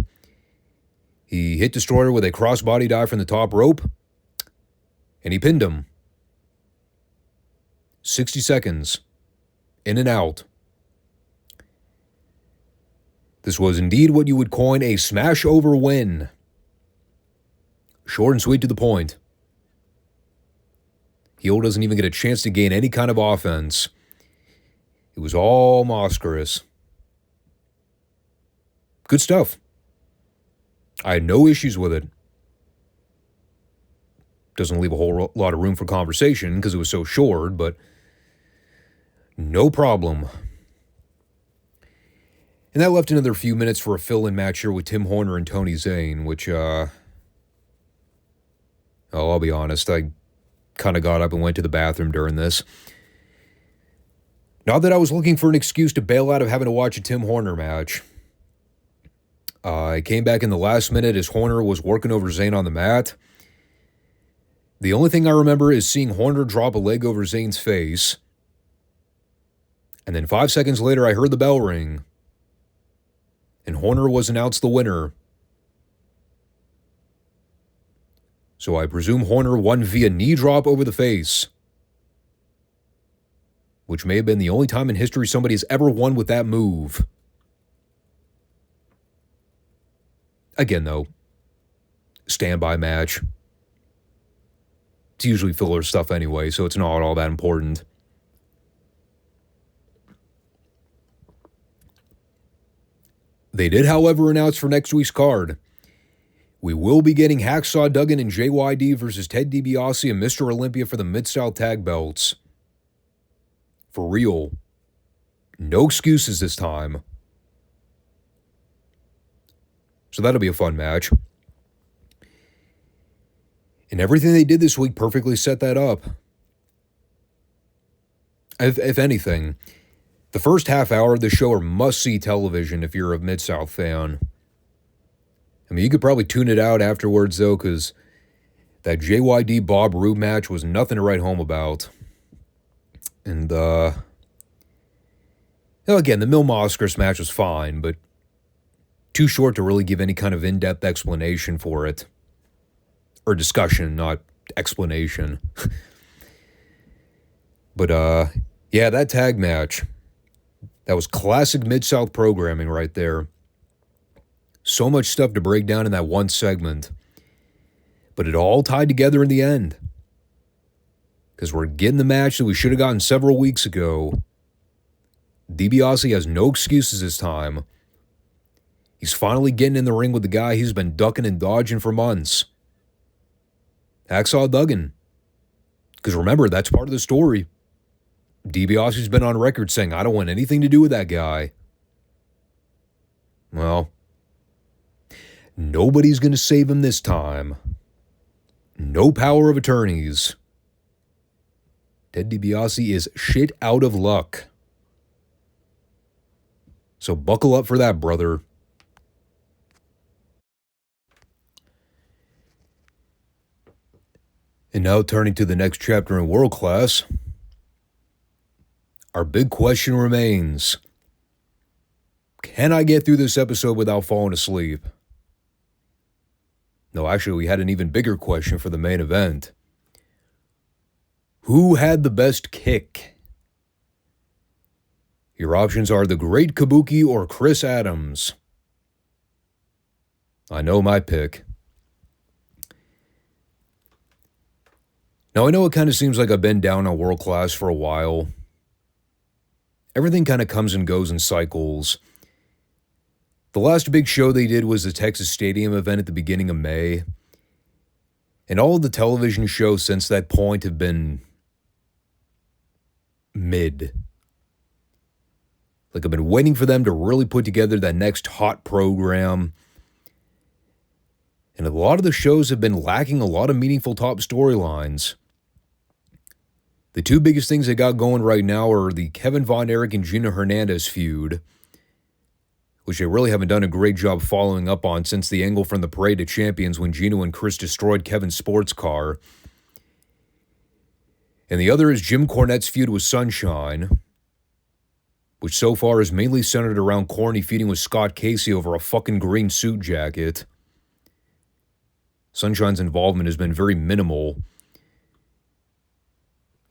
He hit Destroyer with a crossbody dive from the top rope, and he pinned him. 60 seconds. In and out. This was indeed what you would coin a smash-over win. Short and sweet to the point. Heel doesn't even get a chance to gain any kind of offense. It was all Moscaris. Good stuff. I had no issues with it. Doesn't leave a whole lot of room for conversation because it was so short, but no problem. And that left another few minutes for a fill-in match here with Tim Horner and Tony Zane, which, I'll be honest, I kind of got up and went to the bathroom during this. Not that I was looking for an excuse to bail out of having to watch a Tim Horner match. I came back in the last minute as Horner was working over Zane on the mat. The only thing I remember is seeing Horner drop a leg over Zane's face. And then 5 seconds later, I heard the bell ring. And Horner was announced the winner. So I presume Horner won via knee drop over the face. Which may have been the only time in history somebody has ever won with that move. Again, though, standby match. It's usually filler stuff anyway, so it's not all that important. They did, however, announce for next week's card. We will be getting Hacksaw Duggan and JYD versus Ted DiBiase and Mr. Olympia for the Mid-South tag belts. For real. No excuses this time. So that'll be a fun match. And everything they did this week perfectly set that up. If anything, the first half hour of the show are must-see television if you're a Mid-South fan. I mean, you could probably tune it out afterwards, though, because that JYD Bob Roode match was nothing to write home about. And, again, the Mil Moscaris match was fine, but too short to really give any kind of in-depth explanation for it. Or discussion, not explanation. But, yeah, that tag match, that was classic Mid-South programming right there. So much stuff to break down in that one segment. But it all tied together in the end. Because we're getting the match that we should have gotten several weeks ago. DiBiase has no excuses this time. He's finally getting in the ring with the guy he's been ducking and dodging for months. Hacksaw Duggan. Because remember, that's part of the story. DiBiase's been on record saying, I don't want anything to do with that guy. Well, nobody's going to save him this time. No power of attorneys. Ted DiBiase is shit out of luck. So buckle up for that, brother. And now turning to the next chapter in World Class, our big question remains, can I get through this episode without falling asleep? No, actually, we had an even bigger question for the main event. Who had the best kick? Your options are the Great Kabuki or Chris Adams. I know my pick. Now, I know it kind of seems like I've been down on World Class for a while. Everything kind of comes and goes in cycles. The last big show they did was the Texas Stadium event at the beginning of May. And all of the television shows since that point have been mid. Like I've been waiting for them to really put together that next hot program. And a lot of the shows have been lacking a lot of meaningful top storylines. The two biggest things they got going right now are the Kevin Von Erich and Gina Hernandez feud, which they really haven't done a great job following up on since the angle from the Parade of Champions when Gino and Chris destroyed Kevin's sports car. And the other is Jim Cornette's feud with Sunshine, which so far is mainly centered around Corny feuding with Scott Casey over a fucking green suit jacket. Sunshine's involvement has been very minimal.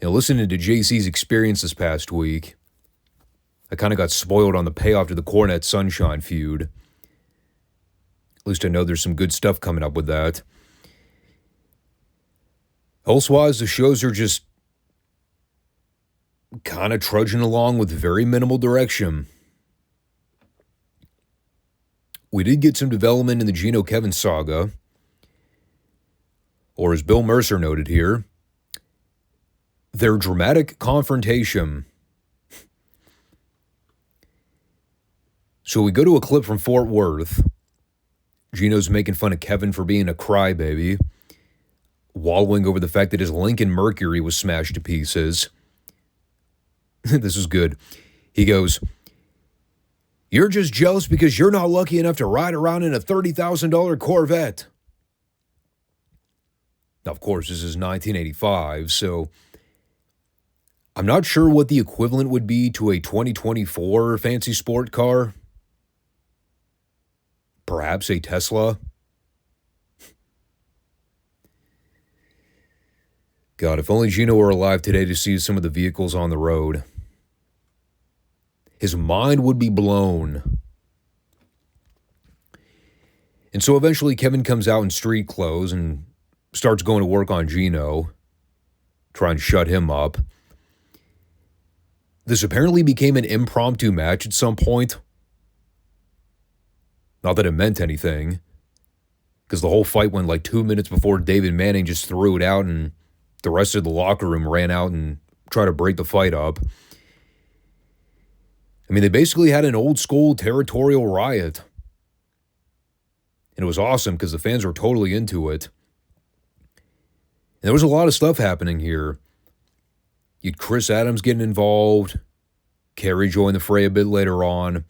Listening to JC's experience this past week, I kind of got spoiled on the payoff to the Cornette Sunshine feud. At least I know there's some good stuff coming up with that. Elsewise, the shows are just kind of trudging along with very minimal direction. We did get some development in the Gino Kevin saga, or as Bill Mercer noted here, their dramatic confrontation. So we go to a clip from Fort Worth. Gino's making fun of Kevin for being a crybaby, wallowing over the fact that his Lincoln Mercury was smashed to pieces. This is good. He goes, "You're just jealous because you're not lucky enough to ride around in a $30,000 Corvette." Now, of course, this is 1985, so I'm not sure what the equivalent would be to a 2024 fancy sport car. Perhaps a Tesla. God, if only Gino were alive today to see some of the vehicles on the road. His mind would be blown. And so eventually Kevin comes out in street clothes and starts going to work on Gino, trying to shut him up. This apparently became an impromptu match at some point. Not that it meant anything, because the whole fight went like 2 minutes before David Manning just threw it out and the rest of the locker room ran out and tried to break the fight up. I mean, they basically had an old school territorial riot. And it was awesome because the fans were totally into it. And there was a lot of stuff happening here. You'd Chris Adams getting involved. Kerry joined the fray a bit later on.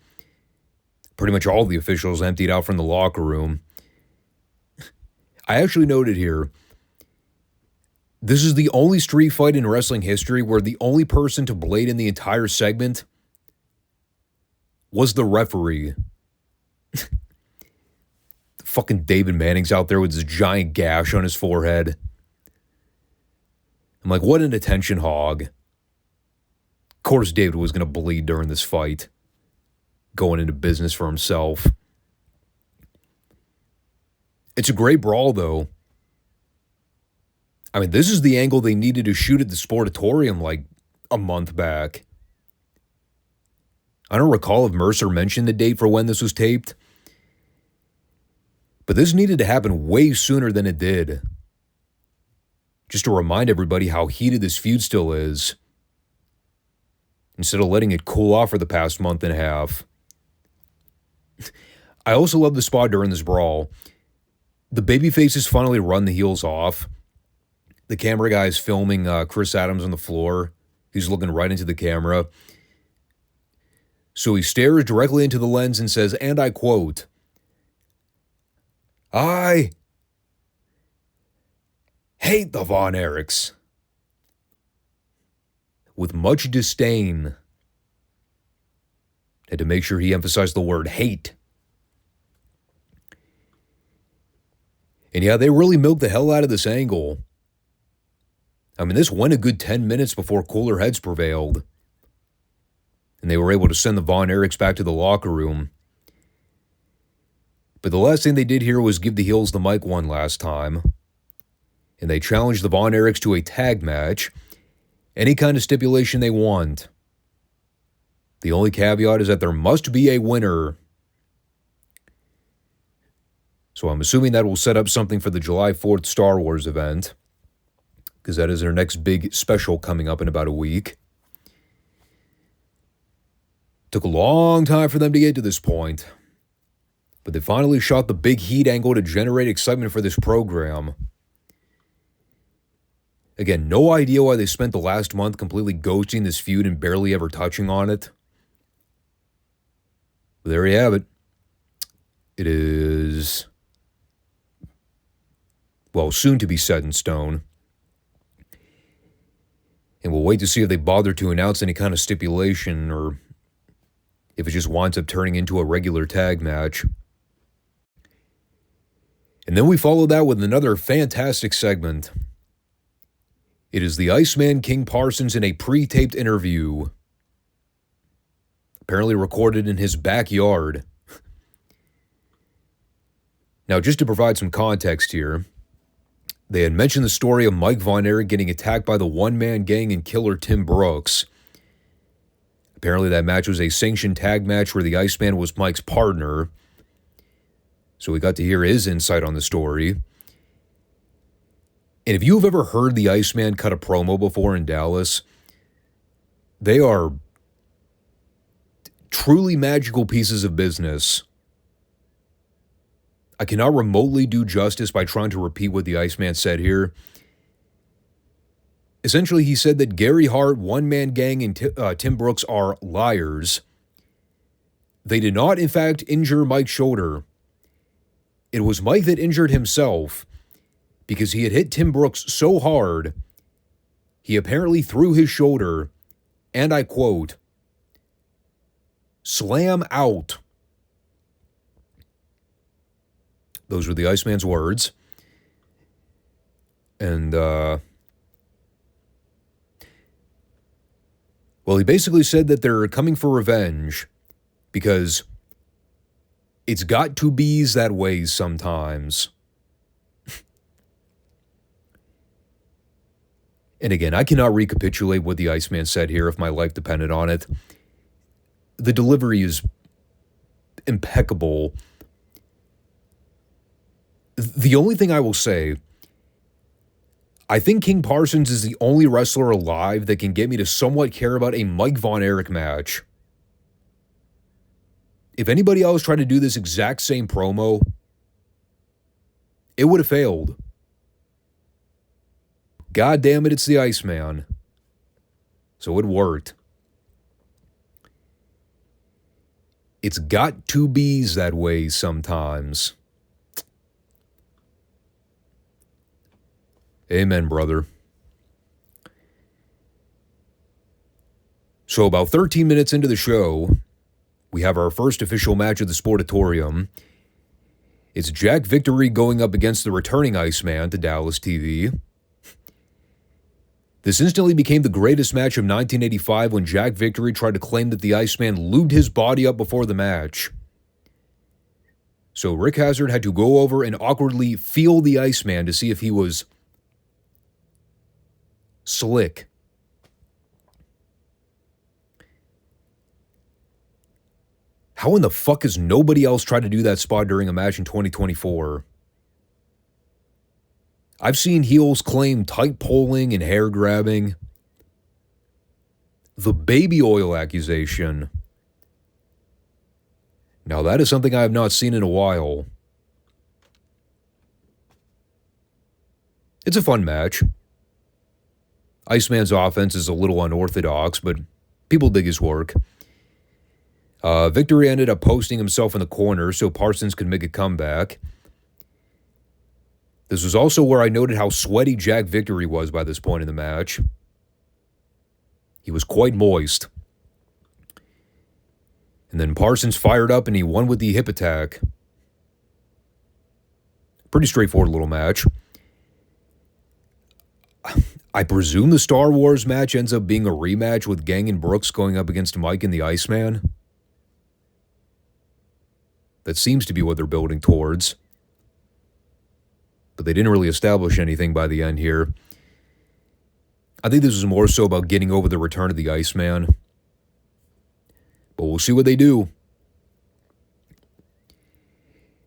Pretty much all the officials emptied out from the locker room. I actually noted here, this is the only street fight in wrestling history where the only person to blade in the entire segment was the referee. Fucking David Manning's out there with this giant gash on his forehead. I'm like, what an attention hog. Of course David was going to bleed during this fight, going into business for himself. It's a great brawl, though. I mean, this is the angle they needed to shoot at the Sportatorium like a month back. I don't recall if Mercer mentioned the date for when this was taped, but this needed to happen way sooner than it did. Just to remind everybody how heated this feud still is, instead of letting it cool off for the past month and a half. I also love the spot during this brawl. The babyfaces finally run the heels off. The camera guy is filming Chris Adams on the floor. He's looking right into the camera. So he stares directly into the lens and says, and I quote, "I hate the Von Erichs." With much disdain. Had to make sure he emphasized the word hate. And yeah, they really milked the hell out of this angle. I mean, this went a good 10 minutes before cooler heads prevailed. And they were able to send the Von Erichs back to the locker room. But the last thing they did here was give the heels the mic one last time. And they challenged the Von Erichs to a tag match. Any kind of stipulation they want. The only caveat is that there must be a winner. So I'm assuming that will set up something for the July 4th Star Wars event, because that is their next big special coming up in about a week. Took a long time for them to get to this point, but they finally shot the big heat angle to generate excitement for this program. Again, no idea why they spent the last month completely ghosting this feud and barely ever touching on it. But there you have it. It is, well, soon to be set in stone. And we'll wait to see if they bother to announce any kind of stipulation or if it just winds up turning into a regular tag match. And then we follow that with another fantastic segment. It is the Iceman King Parsons in a pre-taped interview. apparently recorded in his backyard. Now, just to provide some context here, they had mentioned the story of Mike Von Erich getting attacked by the one-man gang and killer Tim Brooks. Apparently that match was a sanctioned tag match where the Iceman was Mike's partner. So we got to hear his insight on the story. And if you've ever heard the Iceman cut a promo before in Dallas, they are truly magical pieces of business. I cannot remotely do justice by trying to repeat what the Iceman said here. Essentially, he said that Gary Hart, One Man Gang, and Tim Brooks are liars. They did not, in fact, injure Mike's shoulder. It was Mike that injured himself because he had hit Tim Brooks so hard, he apparently threw his shoulder, and I quote, "slam out." Those were the Iceman's words. And, well, he basically said that they're coming for revenge because it's got to be's that way sometimes. And again, I cannot recapitulate what the Iceman said here if my life depended on it. The delivery is impeccable. The only thing I will say, I think King Parsons is the only wrestler alive that can get me to somewhat care about a Mike Von Erich match. If anybody else tried to do this exact same promo, it would have failed. God damn it, it's the Iceman. So it worked. It's got to be's that way sometimes. Amen, brother. So about 13 minutes into the show, we have our first official match of the Sportatorium. It's Jack Victory going up against the returning Iceman to Dallas TV. This instantly became the greatest match of 1985 when Jack Victory tried to claim that the Iceman lubed his body up before the match. So Rick Hazard had to go over and awkwardly feel the Iceman to see if he was slick. How in the fuck has nobody else tried to do that spot during a match in 2024? I've seen heels claim tight polling and hair grabbing. The baby oil accusation. Now that is something I have not seen in a while. It's a fun match. Iceman's offense is a little unorthodox, but people dig his work. Victory ended up posting himself in the corner so Parsons could make a comeback. This was also where I noted how sweaty Jack Victory was by this point in the match. He was quite moist. And then Parsons fired up and he won with the hip attack. Pretty straightforward little match. I presume the Star Wars match ends up being a rematch with Gang and Brooks going up against Mike and the Iceman. That seems to be what they're building towards. But they didn't really establish anything by the end here. I think this was more so about getting over the return of the Iceman. But we'll see what they do.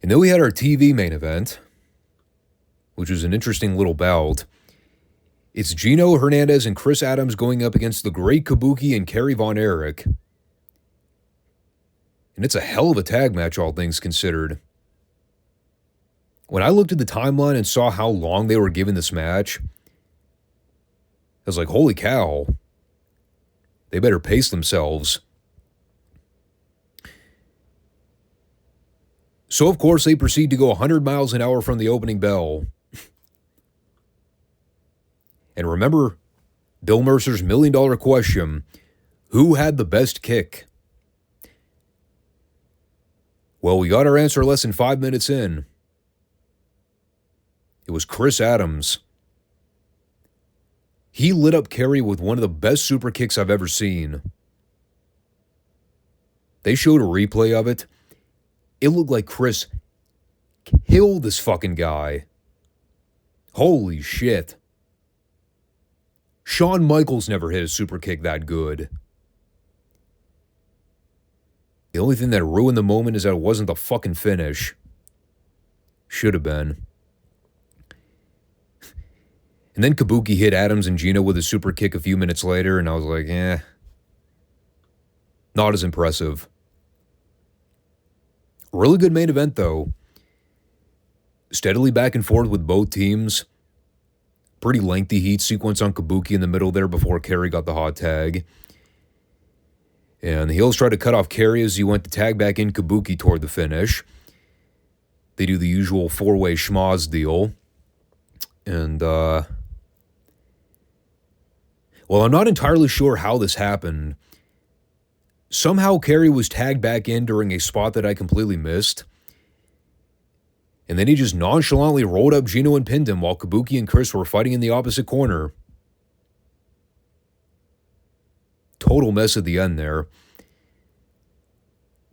And then we had our TV main event, which was an interesting little bout. It's Gino Hernandez and Chris Adams going up against the Great Kabuki and Kerry Von Erich. And it's a hell of a tag match, all things considered. When I looked at the timeline and saw how long they were giving this match, I was like, holy cow. They better pace themselves. So, of course, they proceed to go 100 miles an hour from the opening bell. And remember Bill Mercer's $1 million question, who had the best kick? Well, we got our answer less than 5 minutes in. It was Chris Adams. He lit up Kerry with one of the best super kicks I've ever seen. They showed a replay of it. It looked like Chris killed this fucking guy. Holy shit. Shawn Michaels never hit a super kick that good. The only thing that ruined the moment is that it wasn't the fucking finish. Should have been. And then Kabuki hit Adams and Gino with a super kick a few minutes later, and I was like, not as impressive. Really good main event, though. Steadily back and forth with both teams. Pretty lengthy heat sequence on Kabuki in the middle there before Kerry got the hot tag. And the heels tried to cut off Kerry as he went to tag back in Kabuki toward the finish. They do the usual four-way schmoz deal. And, well, I'm not entirely sure how this happened. Somehow Kerry was tagged back in during a spot that I completely missed. And then he just nonchalantly rolled up Gino and pinned him while Kabuki and Chris were fighting in the opposite corner. Total mess at the end there.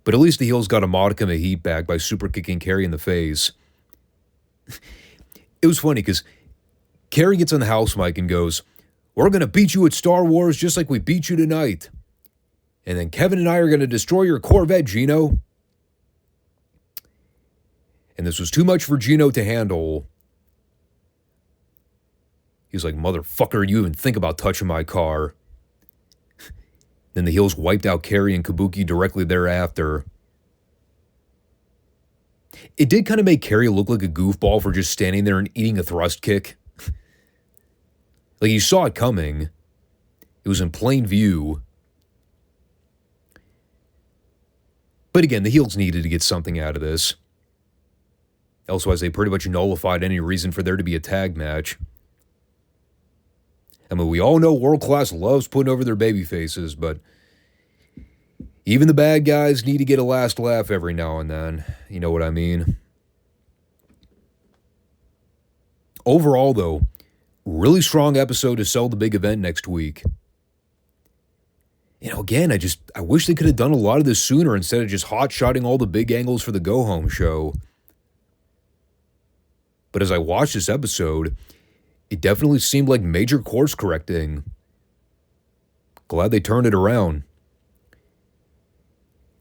But at least the heels got a modicum of heat back by super kicking Kerry in the face. It was funny because Kerry gets on the house mic and goes, "We're going to beat you at Star Wars just like we beat you tonight. And then Kevin and I are going to destroy your Corvette, Gino." And this was too much for Gino to handle. He was like, "Motherfucker, you even think about touching my car." Then the heels wiped out Kerry and Kabuki directly thereafter. It did kind of make Kerry look like a goofball for just standing there and eating a thrust kick. Like, you saw it coming. It was in plain view. But again, the heels needed to get something out of this. Elsewise, they pretty much nullified any reason for there to be a tag match. I mean, we all know World Class loves putting over their baby faces, but even the bad guys need to get a last laugh every now and then. You know what I mean? Overall, though, really strong episode to sell the big event next week. You know, again, I wish they could have done a lot of this sooner instead of just hot-shotting all the big angles for the go-home show. But as I watched this episode, it definitely seemed like major course correcting. Glad they turned it around.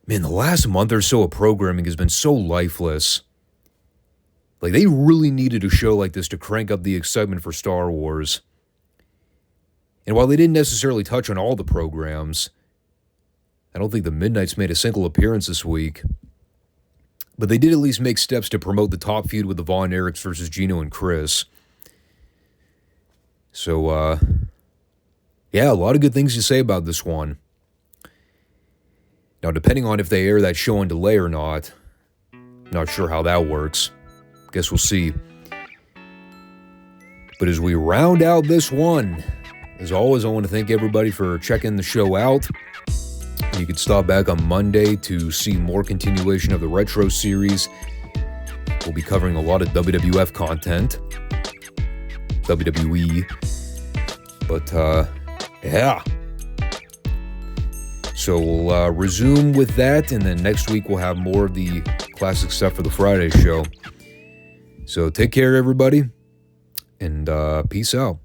Man, the last month or so of programming has been so lifeless. Like, they really needed a show like this to crank up the excitement for Star Wars. And while they didn't necessarily touch on all the programs, I don't think the Midnights made a single appearance this week. But they did at least make steps to promote the top feud with the Von Erichs versus Gino and Chris. So, yeah, a lot of good things to say about this one. Now, depending on if they air that show on delay or not, not sure how that works. Guess we'll see. But as we round out this one, as always, I want to thank everybody for checking the show out. You can stop back on Monday to see more continuation of the Retro series. We'll be covering a lot of WWF content. WWE. But, yeah. So we'll resume with that, and then next week we'll have more of the classic stuff for the Friday show. So take care, everybody, and peace out.